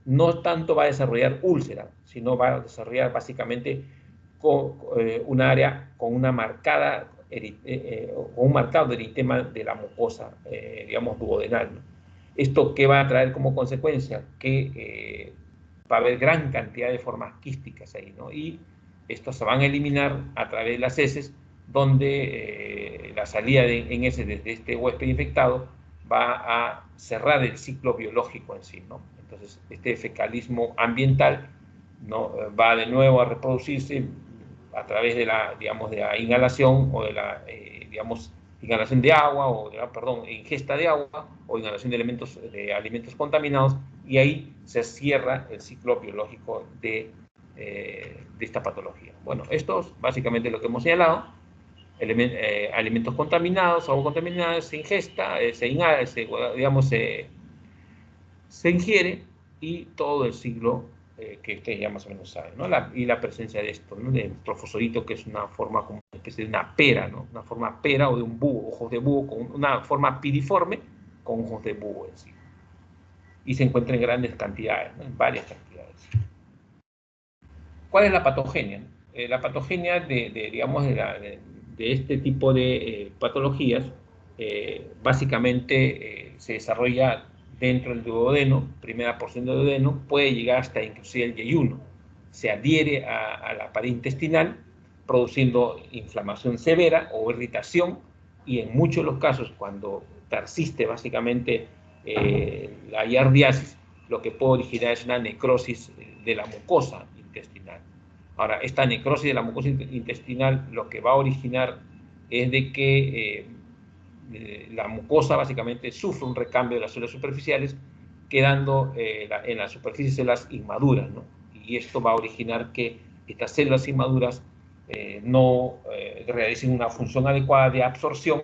no tanto va a desarrollar úlcera, sino va a desarrollar básicamente con un área con una marcada, un marcado eritema de la mucosa, digamos, duodenal, ¿no? ¿Esto qué va a traer como consecuencia? Que va a haber gran cantidad de formas quísticas ahí, ¿no? Y estos se van a eliminar a través de las heces, donde la salida en heces desde este huésped infectado va a cerrar el ciclo biológico en sí, ¿no? Entonces, este fecalismo ambiental, ¿no?, va de nuevo a reproducirse a través de la, digamos, de la inhalación o de la, digamos, inhalación de agua o, perdón, ingesta de agua o inhalación de alimentos contaminados, y ahí se cierra el ciclo biológico de esta patología. Bueno, esto es básicamente lo que hemos señalado. Alimentos contaminados, agua contaminada, se ingesta, digamos, se ingiere, y todo el ciclo que ustedes ya más o menos saben, ¿no? Y la presencia de esto, ¿no?, del trofosodito, que es una forma como una especie de una pera, ¿no? Una forma pera o de un búho, ojos de búho, con una forma piriforme con ojos de búho en sí. Y se encuentra en grandes cantidades, ¿no?, en varias cantidades. ¿Cuál es la patogenia? La patogenia digamos, de este tipo de patologías básicamente se desarrolla dentro del duodeno, primera porción del duodeno, puede llegar hasta inclusive el yeyuno. Se adhiere a la pared intestinal, produciendo inflamación severa o irritación, y en muchos de los casos, cuando persiste básicamente la giardiasis, lo que puede originar es una necrosis de la mucosa intestinal. Ahora, esta necrosis de la mucosa intestinal lo que va a originar es de que la mucosa básicamente sufre un recambio de las células superficiales, quedando en la superficie células inmaduras, ¿no? Y esto va a originar que estas células inmaduras no realicen una función adecuada de absorción,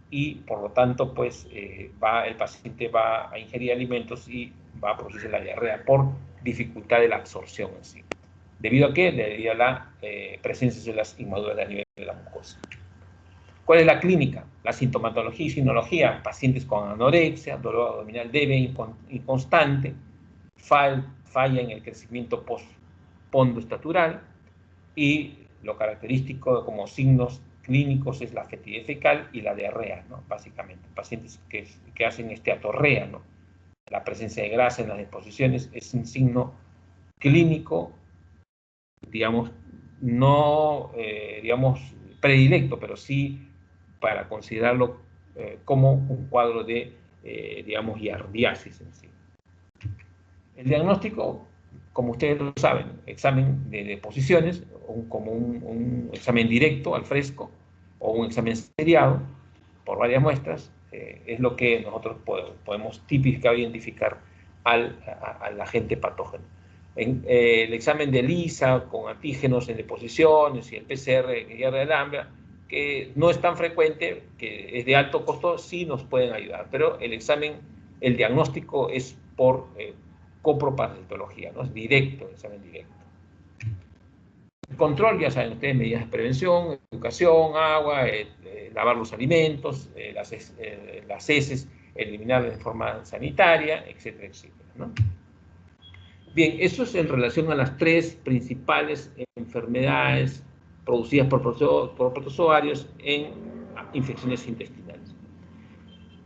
y por lo tanto, pues, el paciente va a ingerir alimentos y va a producirse la diarrea por dificultad de la absorción en sí. ¿Debido a qué? Debido a la presencia de células inmaduras a nivel de la mucosa. ¿Cuál es la clínica? La sintomatología y sinología: pacientes con anorexia, dolor abdominal débil, inconstante, falla en el crecimiento post-pondoestatural, y lo característico como signos clínicos es la fetidez fecal y la diarrea, ¿no? Básicamente, pacientes que hacen atorrea, ¿no? La presencia de grasa en las deposiciones es un signo clínico, digamos, no, digamos, predilecto, pero sí para considerarlo como un cuadro de, digamos, giardiasis en sí. El diagnóstico, como ustedes lo saben, examen de deposiciones, como un examen directo al fresco o un examen seriado por varias muestras, es lo que nosotros podemos típica identificar al agente patógeno. El examen de ELISA con antígenos en deposiciones y el PCR en guerra del hambre, que no es tan frecuente, que es de alto costo, sí nos pueden ayudar, pero el diagnóstico es por coproparasitología, ¿no? Es directo, el examen directo. El control, ya saben ustedes, medidas de prevención, educación, agua, lavar los alimentos, las heces, eliminarlas de forma sanitaria, etcétera, etcétera, ¿no? Bien, eso es en relación a las tres principales enfermedades producidas por protozoarios en infecciones intestinales.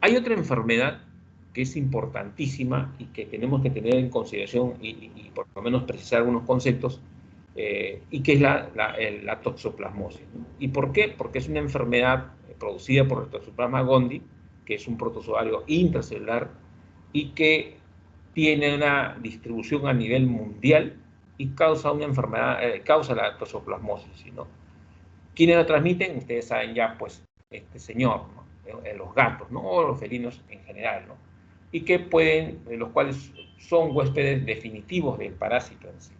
Hay otra enfermedad que es importantísima y que tenemos que tener en consideración y por lo menos precisar algunos conceptos, y que es la toxoplasmosis. ¿Y por qué? Porque es una enfermedad producida por el Toxoplasma gondii, que es un protozoario intracelular y que tiene una distribución a nivel mundial y causa una enfermedad, causa la toxoplasmosis, ¿no? ¿Quiénes lo transmiten? Ustedes saben ya, pues, este señor, ¿no? Los gatos, ¿no? O los felinos en general, ¿no? Y que los cuales son huéspedes definitivos del parásito en sí.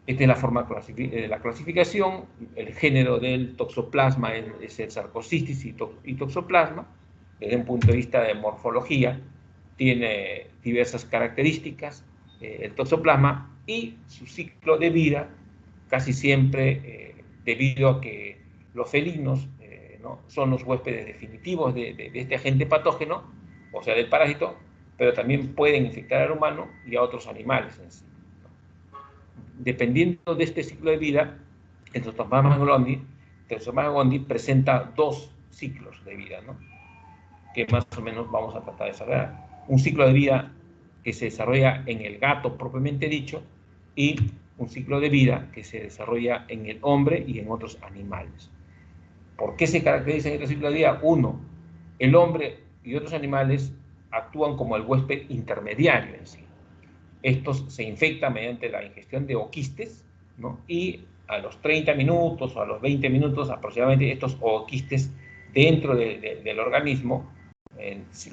Esta es la forma de la clasificación. El género del toxoplasma es el Sarcocystis y toxoplasma. Desde un punto de vista de morfología, tiene diversas características el toxoplasma, y su ciclo de vida casi siempre, debido a que los felinos ¿no?, son los huéspedes definitivos de este agente patógeno, o sea, del parásito, pero también pueden infectar al humano y a otros animales en sí. Dependiendo de este ciclo de vida, el Toxoplasma gondii presenta dos ciclos de vida, ¿no? Que más o menos vamos a tratar de desarrollar. Un ciclo de vida que se desarrolla en el gato propiamente dicho y un ciclo de vida que se desarrolla en el hombre y en otros animales. ¿Por qué se caracteriza en este ciclo de vida? Uno, el hombre y otros animales actúan como el huésped intermediario en sí. Estos se infectan mediante la ingestión de ooquistes, ¿no? Y a los 30 minutos o a los 20 minutos aproximadamente estos ooquistes dentro del organismo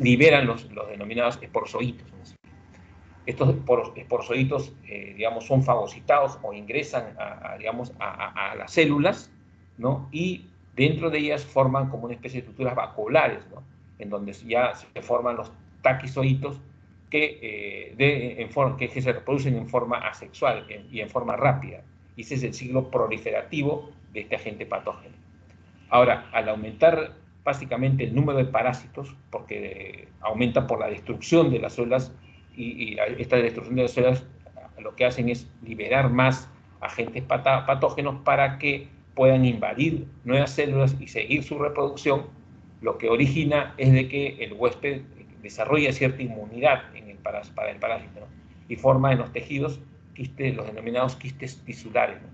liberan los denominados esporozoitos. Estos esporozoitos, digamos, son fagocitados o ingresan digamos, a las células, ¿no? Y dentro de ellas forman como una especie de estructuras vacuolares, ¿no? En donde ya se forman los taquizoitos que se reproducen en forma asexual y en forma rápida. Y ese es el ciclo proliferativo de este agente patógeno. Ahora, al aumentar básicamente el número de parásitos, porque aumenta por la destrucción de las células, esta destrucción de las células lo que hacen es liberar más agentes patógenos para que puedan invadir nuevas células y seguir su reproducción, lo que origina es de que el huésped desarrolla cierta inmunidad para el parásito, ¿no? Y forma en los tejidos quistes, los denominados quistes tisulares, ¿no?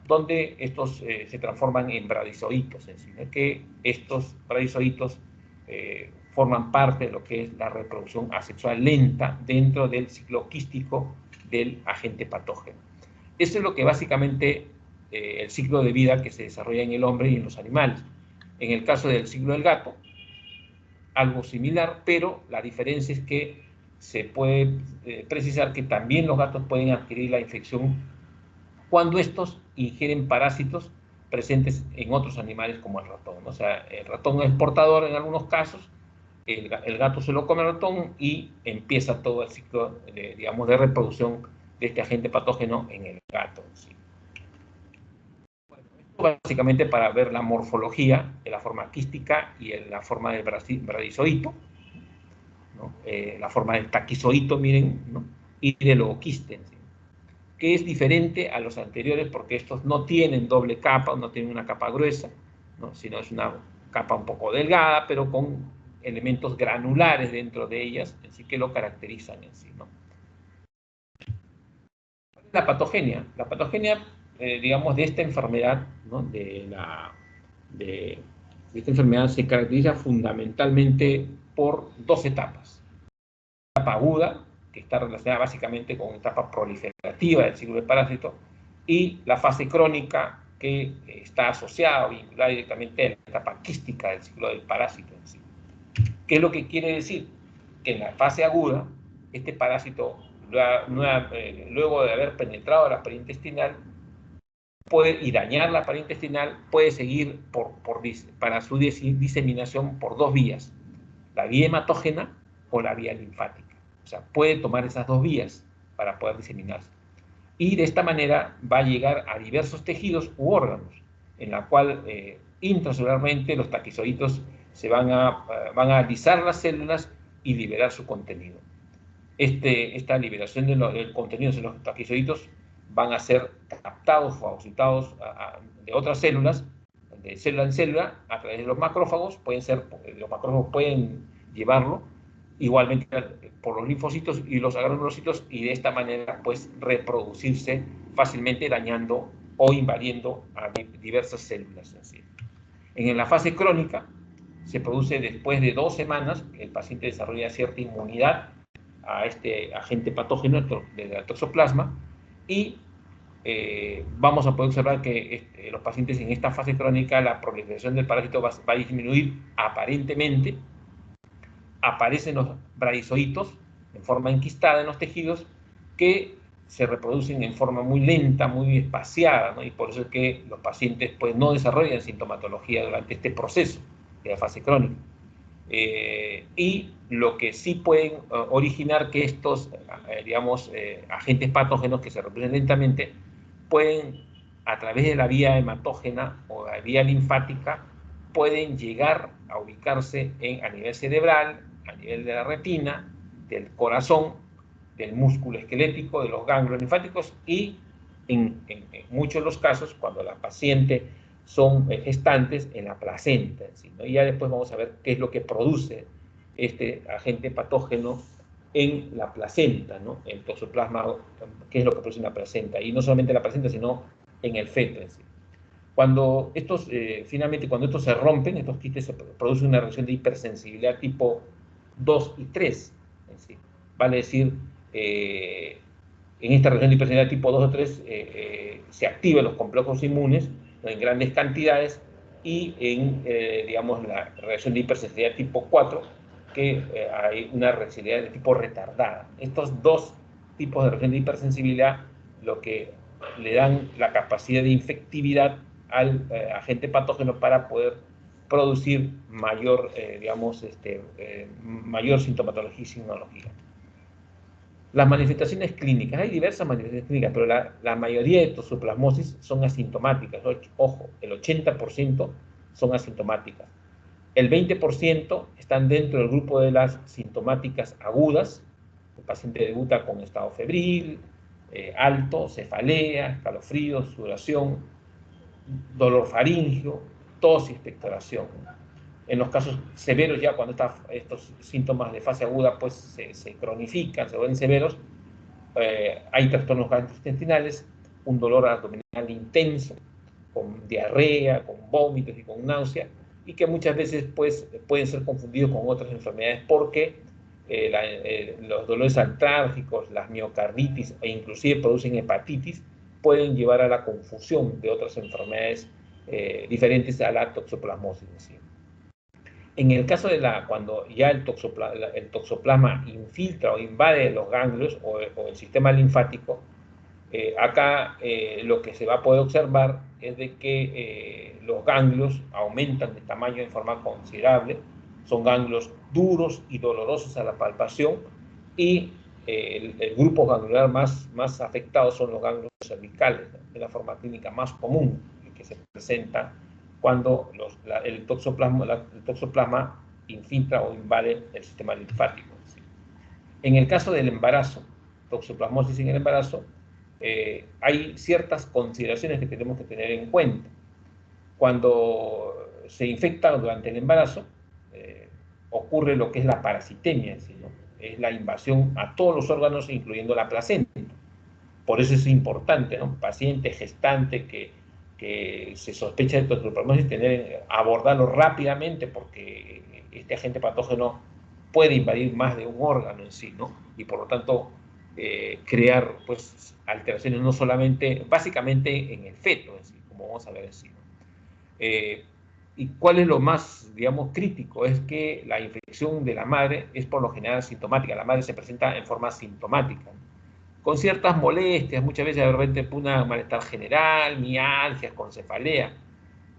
Donde estos se transforman en bradizoitos, es decir, ¿no? Que estos bradizoitos forman parte de lo que es la reproducción asexual lenta dentro del ciclo quístico del agente patógeno. Eso es lo que básicamente el ciclo de vida que se desarrolla en el hombre y en los animales. En el caso del ciclo del gato, algo similar, pero la diferencia es que se puede precisar que también los gatos pueden adquirir la infección cuando estos ingieren parásitos presentes en otros animales como el ratón, ¿no? O sea, el ratón es portador en algunos casos, el gato se lo come al ratón y empieza todo el ciclo, digamos, de reproducción de este agente patógeno en el gato. ¿Sí? Bueno, esto básicamente para ver la morfología de la forma quística y la forma del bradizoito, ¿no? La forma del taquizoito, miren, ¿no? Y del ooquiste, ¿sí? Que es diferente a los anteriores porque estos no tienen doble capa, no tienen una capa gruesa, ¿no? Sino es una capa un poco delgada, pero con elementos granulares dentro de ellas, así que lo caracterizan en sí, ¿no? La patogenia, digamos, de esta enfermedad, ¿no? De esta enfermedad se caracteriza fundamentalmente por dos etapas. La etapa aguda, que está relacionada básicamente con una etapa proliferativa del ciclo del parásito, y la fase crónica, que está asociada o vinculada directamente a la etapa quística del ciclo del parásito en sí. ¿Qué es lo que quiere decir? Que en la fase aguda, este parásito, luego de haber penetrado la pared intestinal, y dañar la pared intestinal, puede seguir para su diseminación por dos vías, la vía hematógena o la vía linfática. O sea, puede tomar esas dos vías para poder diseminarse. Y de esta manera va a llegar a diversos tejidos u órganos, en la cual intracelularmente los taquizoitos van a alisar las células y liberar su contenido. Esta liberación del contenido de los taquizoitos van a ser captados, fagocitados de otras células, de célula en célula, a través de los macrófagos. Los macrófagos pueden llevarlo igualmente por los linfocitos y los granulocitos, y de esta manera pues reproducirse fácilmente, dañando o invadiendo a diversas células. Así. En la fase crónica se produce después de 2 semanas, el paciente desarrolla cierta inmunidad a este agente patógeno del toxoplasma, y vamos a poder observar que los pacientes en esta fase crónica la proliferación del parásito va a disminuir aparentemente, aparecen los bradizoitos en forma enquistada en los tejidos que se reproducen en forma muy lenta, muy espaciada, ¿no? Y por eso es que los pacientes pues, no desarrollan sintomatología durante este proceso de la fase crónica. Y lo que sí pueden originar que estos, digamos, agentes patógenos que se reproducen lentamente pueden, a través de la vía hematógena o la vía linfática, pueden llegar a ubicarse a nivel cerebral, a nivel de la retina, del corazón, del músculo esquelético, de los ganglios linfáticos y en muchos de los casos, cuando la paciente son gestantes, en la placenta, ¿sí? ¿no? Y ya después vamos a ver qué es lo que produce este agente patógeno en la placenta, ¿no? El toxoplasma, qué es lo que produce en la placenta, y no solamente en la placenta, sino en el feto en sí. Cuando estos, finalmente, cuando estos se rompen, estos quistes, se produce una reacción de hipersensibilidad tipo 2 y 3. ¿Sí? Vale decir, en esta reacción de hipersensibilidad tipo 2 o 3 se activan los complejos inmunes en grandes cantidades y en, digamos, la reacción de hipersensibilidad tipo 4, que hay una reactividad de tipo retardada. Estos dos tipos de reacción de hipersensibilidad lo que le dan la capacidad de infectividad al agente patógeno para poder producir mayor, digamos, mayor sintomatología y signología. Las manifestaciones clínicas, hay diversas manifestaciones clínicas, pero la mayoría de toxoplasmosis son asintomáticas. Ojo, el 80% son asintomáticas. El 20% están dentro del grupo de las sintomáticas agudas. El paciente debuta con estado febril, alto, cefalea, escalofríos, sudoración, dolor faríngeo, tos y expectoración. En los casos severos, ya cuando estos síntomas de fase aguda pues se cronifican, se vuelven severos, hay trastornos gastrointestinales, un dolor abdominal intenso, con diarrea, con vómitos y con náusea, y que muchas veces pues, pueden ser confundidos con otras enfermedades porque los dolores artrálgicos, las miocarditis e inclusive producen hepatitis, pueden llevar a la confusión de otras enfermedades diferentes a la toxoplasmosis. ¿Sí? En el caso de cuando ya el toxoplasma infiltra o invade los ganglios o el sistema linfático, acá lo que se va a poder observar es de que los ganglios aumentan de tamaño en forma considerable, son ganglios duros y dolorosos a la palpación, y el grupo ganglionar más afectado son los ganglios cervicales, ¿no? Es la forma clínica más común que se presenta cuando el toxoplasma infiltra o invade el sistema linfático. ¿Sí? En el caso del embarazo, toxoplasmosis en el embarazo, hay ciertas consideraciones que tenemos que tener en cuenta. Cuando se infecta durante el embarazo, ocurre lo que es la parasitemia, ¿sí? ¿no? Es la invasión a todos los órganos, incluyendo la placenta. Por eso es importante, ¿no? Paciente gestante que se sospecha de toxoplasmosis, abordarlo rápidamente porque este agente patógeno puede invadir más de un órgano en sí, ¿no? Y por lo tanto crear pues alteraciones no solamente, básicamente en el feto, en sí, como vamos a ver en sí, ¿no? ¿Y cuál es lo más, digamos, crítico? Es que la infección de la madre es por lo general sintomática. La madre se presenta en forma sintomática, ¿no? Con ciertas molestias, muchas veces de repente una malestar general, mialgias, con cefalea.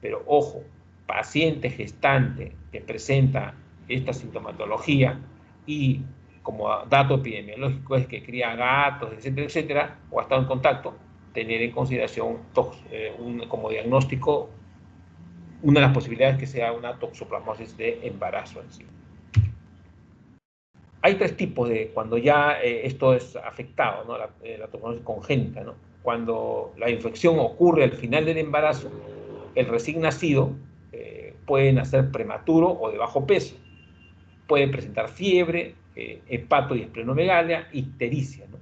Pero ojo, paciente gestante que presenta esta sintomatología y como dato epidemiológico es que cría gatos, etcétera, etcétera, o ha estado en contacto, tener en consideración como diagnóstico una de las posibilidades que sea una toxoplasmosis de embarazo en sí. Hay tres tipos de cuando ya esto es afectado, ¿no? La toxoplasmosis congénita, ¿no? Cuando la infección ocurre al final del embarazo, el recién nacido puede nacer prematuro o de bajo peso, puede presentar fiebre, hepato y esplenomegalia, ictericia, ¿no?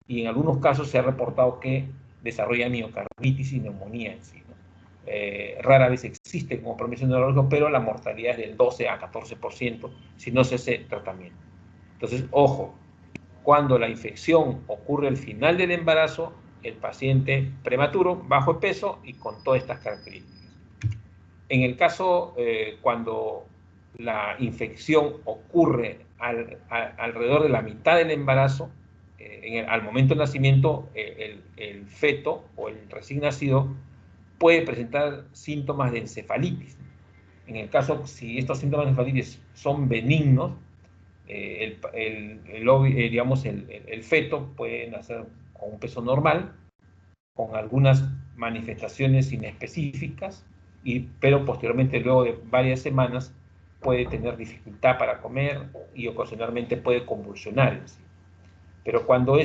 Y en algunos casos se ha reportado que desarrolla miocarditis y neumonía en sí, ¿no? Rara vez existe como compromiso neurológico, pero la mortalidad es del 12 a 14% si no se hace tratamiento. Entonces, ojo, cuando la infección ocurre al final del embarazo, el paciente prematuro, bajo de peso y con todas estas características. En el caso cuando la infección ocurre alrededor de la mitad del embarazo, al momento del nacimiento, el feto o el recién nacido puede presentar síntomas de encefalitis. En el caso, si estos síntomas de encefalitis son benignos, digamos, el feto puede nacer con un peso normal, con algunas manifestaciones inespecíficas, pero posteriormente, luego de varias semanas, puede tener dificultad para comer y ocasionalmente puede convulsionar. Pero cuando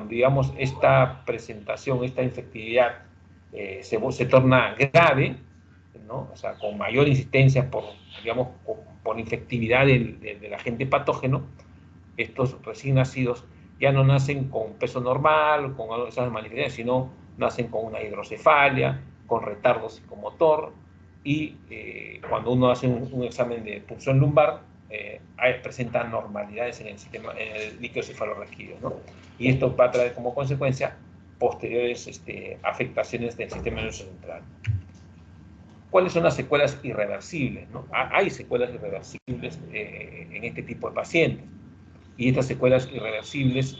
digamos, esta presentación, esta infectividad se torna grave, ¿no? O sea, con mayor insistencia digamos, por infectividad del agente patógeno, estos recién nacidos ya no nacen con peso normal, con esas manifestaciones, sino nacen con una hidrocefalia, con retardo psicomotor, y cuando uno hace un examen de punción lumbar, presenta normalidades en el líquido cefalorraquídeo, ¿no? Y esto va a traer como consecuencia posteriores afectaciones del sistema nervioso central. ¿Cuáles son las secuelas irreversibles, ¿no? Hay secuelas irreversibles en este tipo de pacientes. Y estas secuelas irreversibles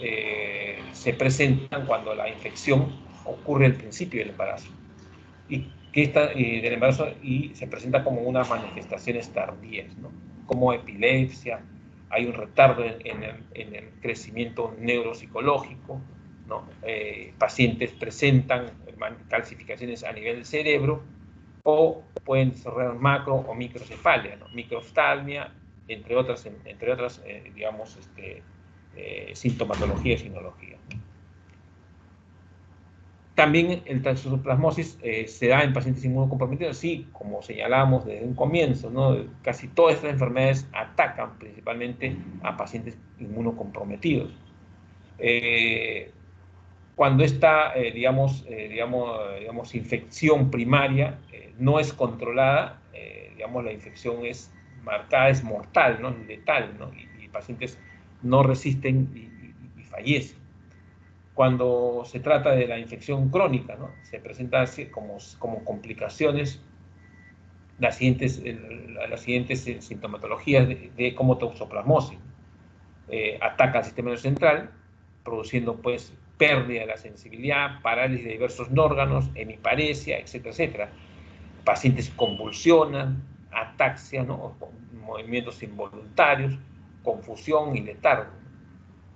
se presentan cuando la infección ocurre al principio del embarazo. Del embarazo y se presenta como unas manifestaciones tardías, ¿no? Como epilepsia, hay un retardo en el crecimiento neuropsicológico, ¿no? Pacientes presentan calcificaciones a nivel del cerebro o pueden desarrollar macro o microcefalia, ¿no? Microftalmia, entre otras digamos, sintomatología y sinología. También el toxoplasmosis se da en pacientes inmunocomprometidos, sí, como señalamos desde un comienzo, ¿no? Casi todas estas enfermedades atacan principalmente a pacientes inmunocomprometidos. Cuando esta, digamos, infección primaria no es controlada, digamos, la infección es marcada, es mortal, ¿no? Es letal, ¿no? Y pacientes no resisten y fallecen. Cuando se trata de la infección crónica, ¿no? Se presenta como complicaciones las siguientes sintomatologías como toxoplasmosis. Ataca al sistema nervioso central, produciendo pues pérdida de la sensibilidad, parálisis de diversos órganos, hemiparesia, etcétera, etcétera. Pacientes convulsionan, ataxia, ¿no? Movimientos involuntarios, confusión y letargo.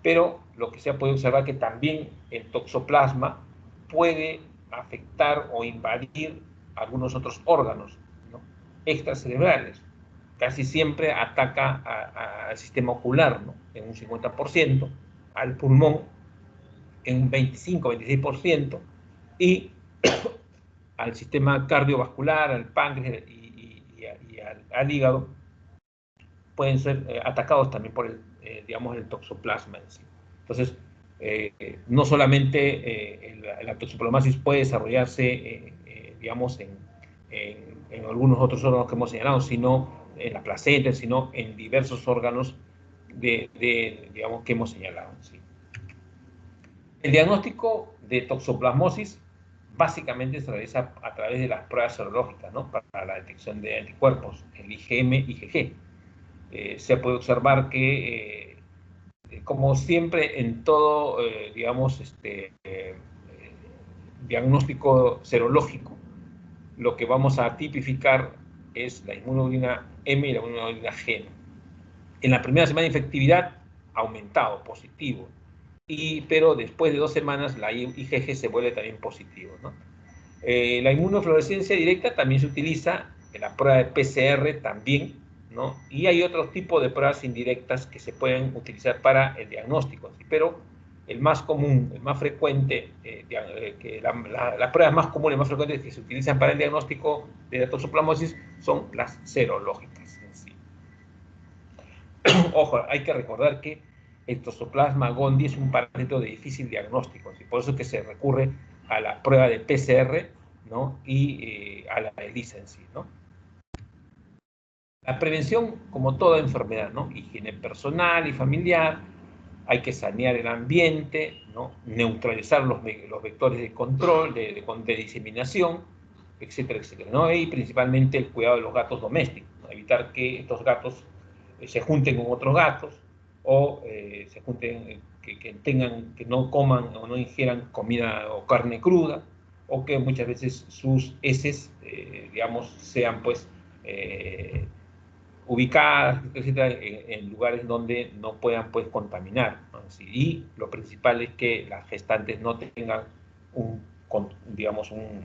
Pero lo que se ha podido observar es que también el toxoplasma puede afectar o invadir algunos otros órganos, ¿no? Extracerebrales. Casi siempre ataca al sistema ocular, ¿no? En un 50%, al pulmón en un 25-26% y al sistema cardiovascular, al páncreas y al hígado pueden ser atacados también por digamos, el toxoplasma en sí. Entonces, no solamente la toxoplasmosis puede desarrollarse, digamos, en algunos otros órganos que hemos señalado, sino en la placenta, sino en diversos órganos digamos, que hemos señalado. ¿Sí? El diagnóstico de toxoplasmosis básicamente se realiza a través de las pruebas serológicas, ¿no? Para la detección de anticuerpos, el IgM y IgG. Se puede observar que, como siempre en todo, digamos, diagnóstico serológico, lo que vamos a tipificar es la inmunoglobulina M y la inmunoglobulina G. En la primera semana de infectividad, aumentado, positivo. Pero después de 2 semanas, la IgG se vuelve también positivo, ¿no? La inmunofluorescencia directa también se utiliza, en la prueba de PCR también, ¿no? Y hay otros tipos de pruebas indirectas que se pueden utilizar para el diagnóstico, ¿sí? Pero el más común, el más frecuente, las pruebas más comunes, más frecuentes que se utilizan para el diagnóstico de la toxoplasmosis son las serológicas en sí. Ojo, hay que recordar que el Toxoplasma gondii es un parásito de difícil diagnóstico, ¿sí? Por eso es que se recurre a la prueba de PCR, ¿no? Y a la ELISA en sí, ¿no? La prevención, como toda enfermedad, ¿no? Higiene personal y familiar, hay que sanear el ambiente, ¿no? Neutralizar los vectores de control, de diseminación, etcétera, etcétera, ¿no? Y principalmente el cuidado de los gatos domésticos, ¿no? Evitar que estos gatos se junten con otros gatos o se junten, que no coman o no ingieran comida o carne cruda, o que muchas veces sus heces, digamos, sean pues ubicadas, etcétera, en lugares donde no puedan pues contaminar, ¿no? Y lo principal es que las gestantes no tengan digamos, un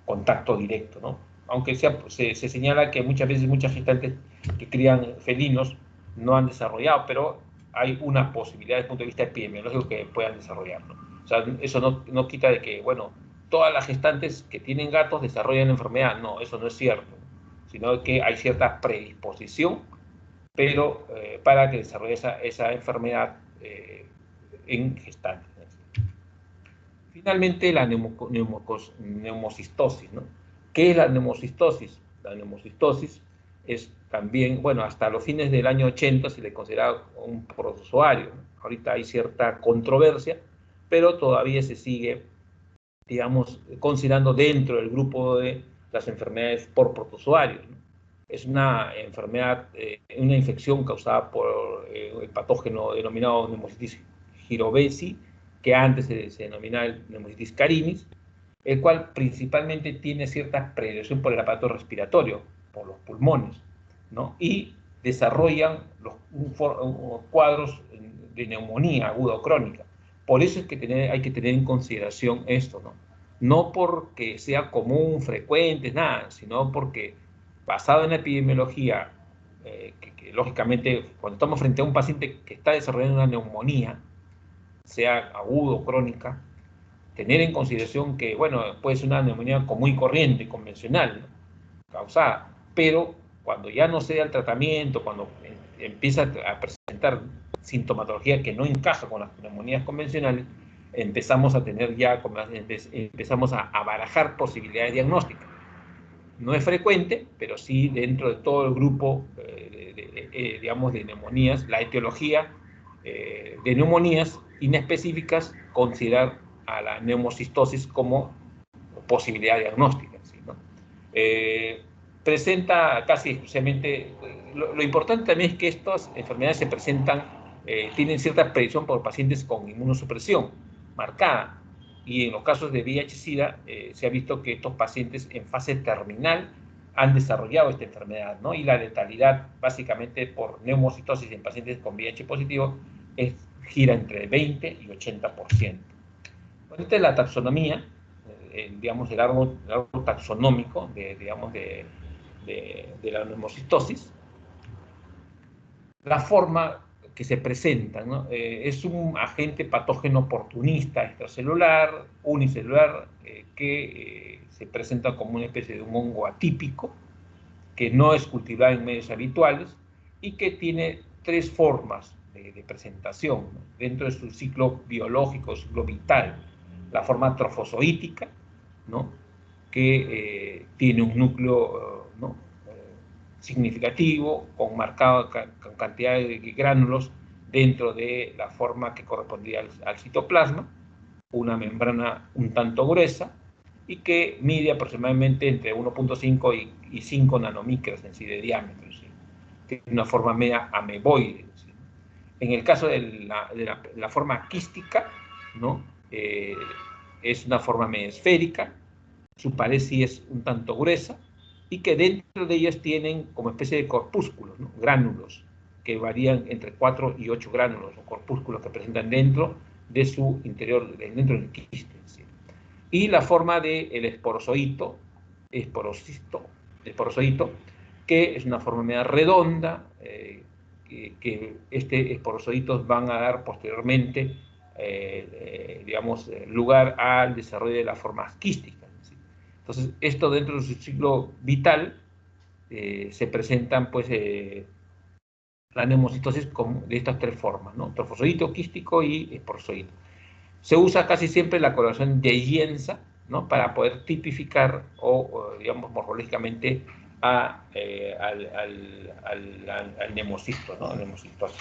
contacto directo, ¿no? Aunque se señala que muchas veces muchas gestantes que crían felinos no han desarrollado, pero hay una posibilidad desde el punto de vista epidemiológico que puedan desarrollarlo. O sea, eso no quita de que, bueno, todas las gestantes que tienen gatos desarrollan la enfermedad. No, eso no es cierto, sino que hay cierta predisposición, pero para que desarrolle esa enfermedad en gestantes. Finalmente, la neumocistosis, ¿no? ¿Qué es la neumocistosis? La neumocistosis es también, bueno, hasta los fines del año 80 se le consideraba un protozoario, ¿no? Ahorita hay cierta controversia, pero todavía se sigue, digamos, considerando dentro del grupo de las enfermedades por protozoarios, ¿no? Es una enfermedad, una infección causada por el patógeno denominado Pneumocystis jirovecii, que antes se denominaba el Pneumocystis carinnis, el cual principalmente tiene cierta predilección por el aparato respiratorio, por los pulmones, ¿no? Y desarrollan cuadros de neumonía aguda o crónica. Por eso es que hay que tener en consideración esto, ¿no? No porque sea común, frecuente, nada, sino porque basado en la epidemiología, que lógicamente cuando estamos frente a un paciente que está desarrollando una neumonía, sea aguda o crónica, tener en consideración que, bueno, puede ser una neumonía común y corriente, convencional, ¿no? Causada, pero cuando ya no se da el tratamiento, cuando empieza a presentar sintomatología que no encaja con las neumonías convencionales, empezamos a tener ya, empezamos a barajar posibilidades diagnósticas. No es frecuente, pero sí dentro de todo el grupo, digamos, de neumonías, la etiología de neumonías inespecíficas, considerar a la neumocistosis como posibilidad diagnóstica, ¿sí, no? Presenta casi exclusivamente, lo importante también es que estas enfermedades se presentan, tienen cierta predicción por pacientes con inmunosupresión marcada, y en los casos de VIH-Sida se ha visto que estos pacientes en fase terminal han desarrollado esta enfermedad, ¿no? Y la letalidad básicamente por neumocitosis en pacientes con VIH positivo gira entre 20 y 80%. Esta es la taxonomía, digamos, el árbol taxonómico digamos, de la neumocistosis. La forma que se presenta, ¿no? Es un agente patógeno oportunista extracelular, unicelular, que se presenta como una especie de un hongo atípico, que no es cultivado en medios habituales y que tiene tres formas de presentación, ¿no? Dentro de su ciclo biológico, ciclo vital. La forma trofozoítica, ¿no? Que tiene un núcleo, ¿no? Significativo, con marcada cantidad de gránulos dentro de la forma que correspondía al citoplasma, una membrana un tanto gruesa y que mide aproximadamente entre 1.5 y 5 nanomicras en sí de diámetro, ¿sí? Tiene una forma media ameboide, ¿sí? En el caso de la forma quística, ¿no? Es una forma media esférica, su pared sí es un tanto gruesa, y que dentro de ellas tienen como especie de corpúsculos, ¿no? Gránulos, que varían entre 4 y 8 gránulos o corpúsculos que presentan dentro de su interior, dentro del quiste, ¿sí? Y la forma del esporozoito, que es una forma media redonda, que esporozoitos van a dar posteriormente, digamos, lugar al desarrollo de las formas quísticas, ¿sí? Entonces, esto dentro de su ciclo vital se presentan, pues, la neumocitosis de estas tres formas, ¿no? Trofozoito, quístico y esporozoito. Se usa casi siempre la coloración de Ienza, ¿no? Para poder tipificar digamos, morfológicamente al neumocisto, ¿no? Neumocistosis.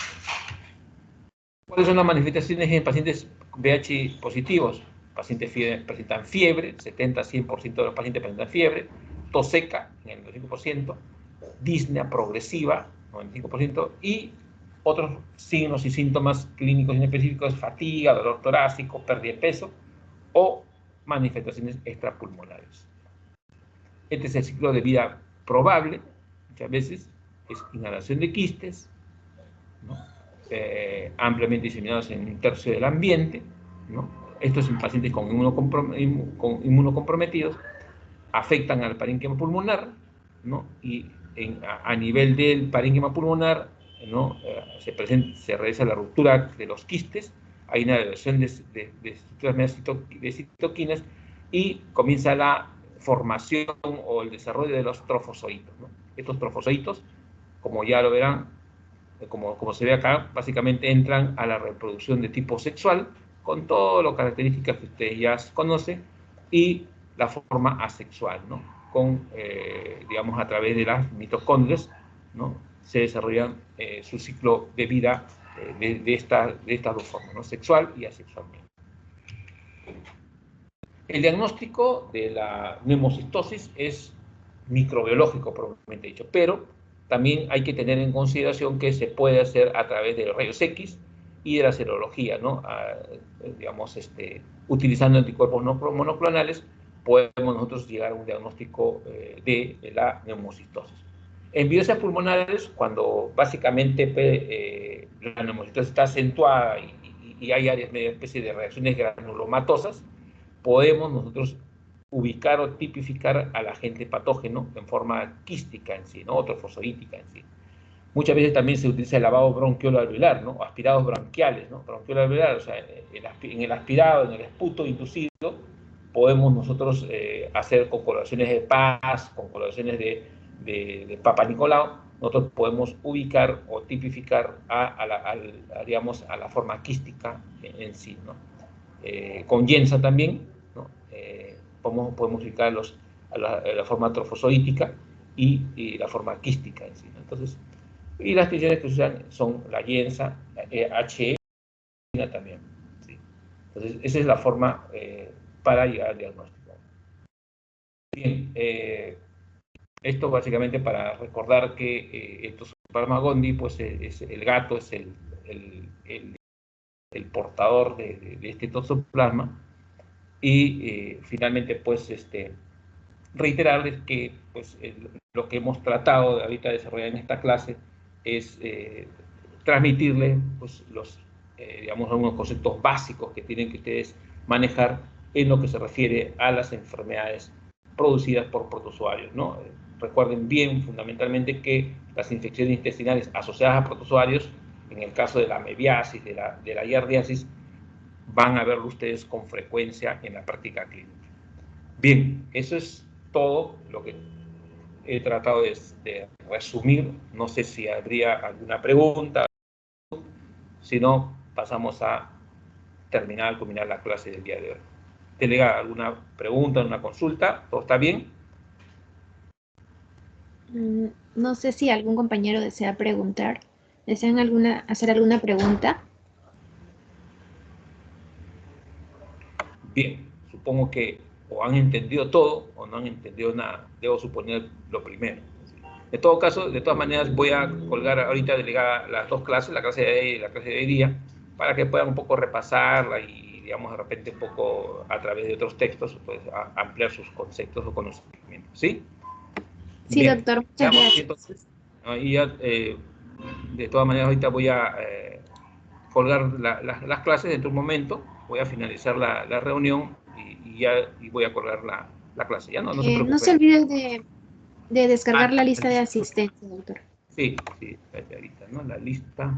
¿Cuáles son las manifestaciones en pacientes VIH positivos? Pacientes presentan fiebre, 70-100% de los pacientes presentan fiebre, tos seca en el 95%, disnea progresiva, 95%, y otros signos y síntomas clínicos inespecíficos, fatiga, dolor torácico, pérdida de peso o manifestaciones extrapulmonares. Este es el ciclo de vida probable, muchas veces es inhalación de quistes, ¿no? Ampliamente diseminados en un tercio del ambiente, ¿no? Estos en pacientes con inmunocomprometidos afectan al parénquima pulmonar, ¿no? Y a nivel del parénquima pulmonar, ¿no? Se realiza la ruptura de los quistes, hay una elevación de estructuras de citoquinas y comienza la formación o el desarrollo de los trofozoitos, ¿no? Estos trofozoitos, como ya lo verán, como se ve acá, básicamente entran a la reproducción de tipo sexual, con todas las características que ustedes ya conocen, y la forma asexual, ¿no? Con, digamos, a través de las mitocondrias, ¿no? Se desarrollan su ciclo de vida de estas dos formas, ¿no? Sexual y asexualmente. El diagnóstico de la neumocistosis es microbiológico, propiamente dicho, pero también hay que tener en consideración que se puede hacer a través de rayos X y de la serología, ¿no? Digamos, utilizando anticuerpos monoclonales, podemos nosotros llegar a un diagnóstico de la neumocistosis. En biopsias pulmonares, cuando básicamente la neumocistosis está acentuada y hay áreas medio especie de reacciones granulomatosas, podemos nosotros ubicar o tipificar al agente patógeno en forma quística en sí, ¿no? O trofozoítica en sí. Muchas veces también se utiliza el lavado bronquiolo-alveolar, ¿no? O aspirados bronquiales, ¿no? Bronquiolo-alveolar, o sea, en el aspirado, en el esputo inducido, podemos nosotros hacer con coloraciones de Paz, con coloraciones de Papa Nicolau, nosotros podemos ubicar o tipificar digamos, a la forma quística en sí, ¿no? Con Yensa también, ¿no? Podemos ubicar la forma trofozoítica y la forma quística en sí, ¿no? Entonces, y las tinciones que se usan son la Yensa, HE también, ¿sí? Entonces, esa es la forma para llegar al diagnóstico. Bien, esto básicamente para recordar que el Toxoplasma gondii, pues el gato es el portador de este toxoplasma. Y finalmente, pues, reiterarles que pues, lo que hemos tratado de ahorita desarrollar en esta clase es transmitirles pues, digamos, algunos conceptos básicos que tienen que ustedes manejar en lo que se refiere a las enfermedades producidas por protozoarios, ¿no? Recuerden bien, fundamentalmente, que las infecciones intestinales asociadas a protozoarios, en el caso de la mebiasis, de la giardiasis, van a verlo ustedes con frecuencia en la práctica clínica. Bien, eso es todo lo que he tratado de resumir. No sé si habría alguna pregunta. Si no, pasamos a culminar la clase del día de hoy. ¿Delega alguna pregunta, una consulta? ¿Todo está bien? No sé si algún compañero desea preguntar. ¿Desean hacer alguna pregunta? Bien, supongo que o han entendido todo o no han entendido nada. Debo suponer lo primero. De todo caso, de todas maneras, voy a colgar ahorita delegada las dos clases, la clase de hoy y la clase de hoy día, para que puedan un poco repasarla y, digamos, de repente un poco a través de otros textos, pues, ampliar sus conceptos o conocimientos. ¿Sí? Sí, Bien, doctor, muchas veamos gracias. entonces. Y ya, de todas maneras, ahorita voy a colgar las clases dentro de un momento, voy a finalizar la reunión y voy a colgar la clase. Ya no se No se preocupen. olvide de descargar Ah, la lista de asistencia, doctor. sí, sí, ahorita, ¿no? La lista.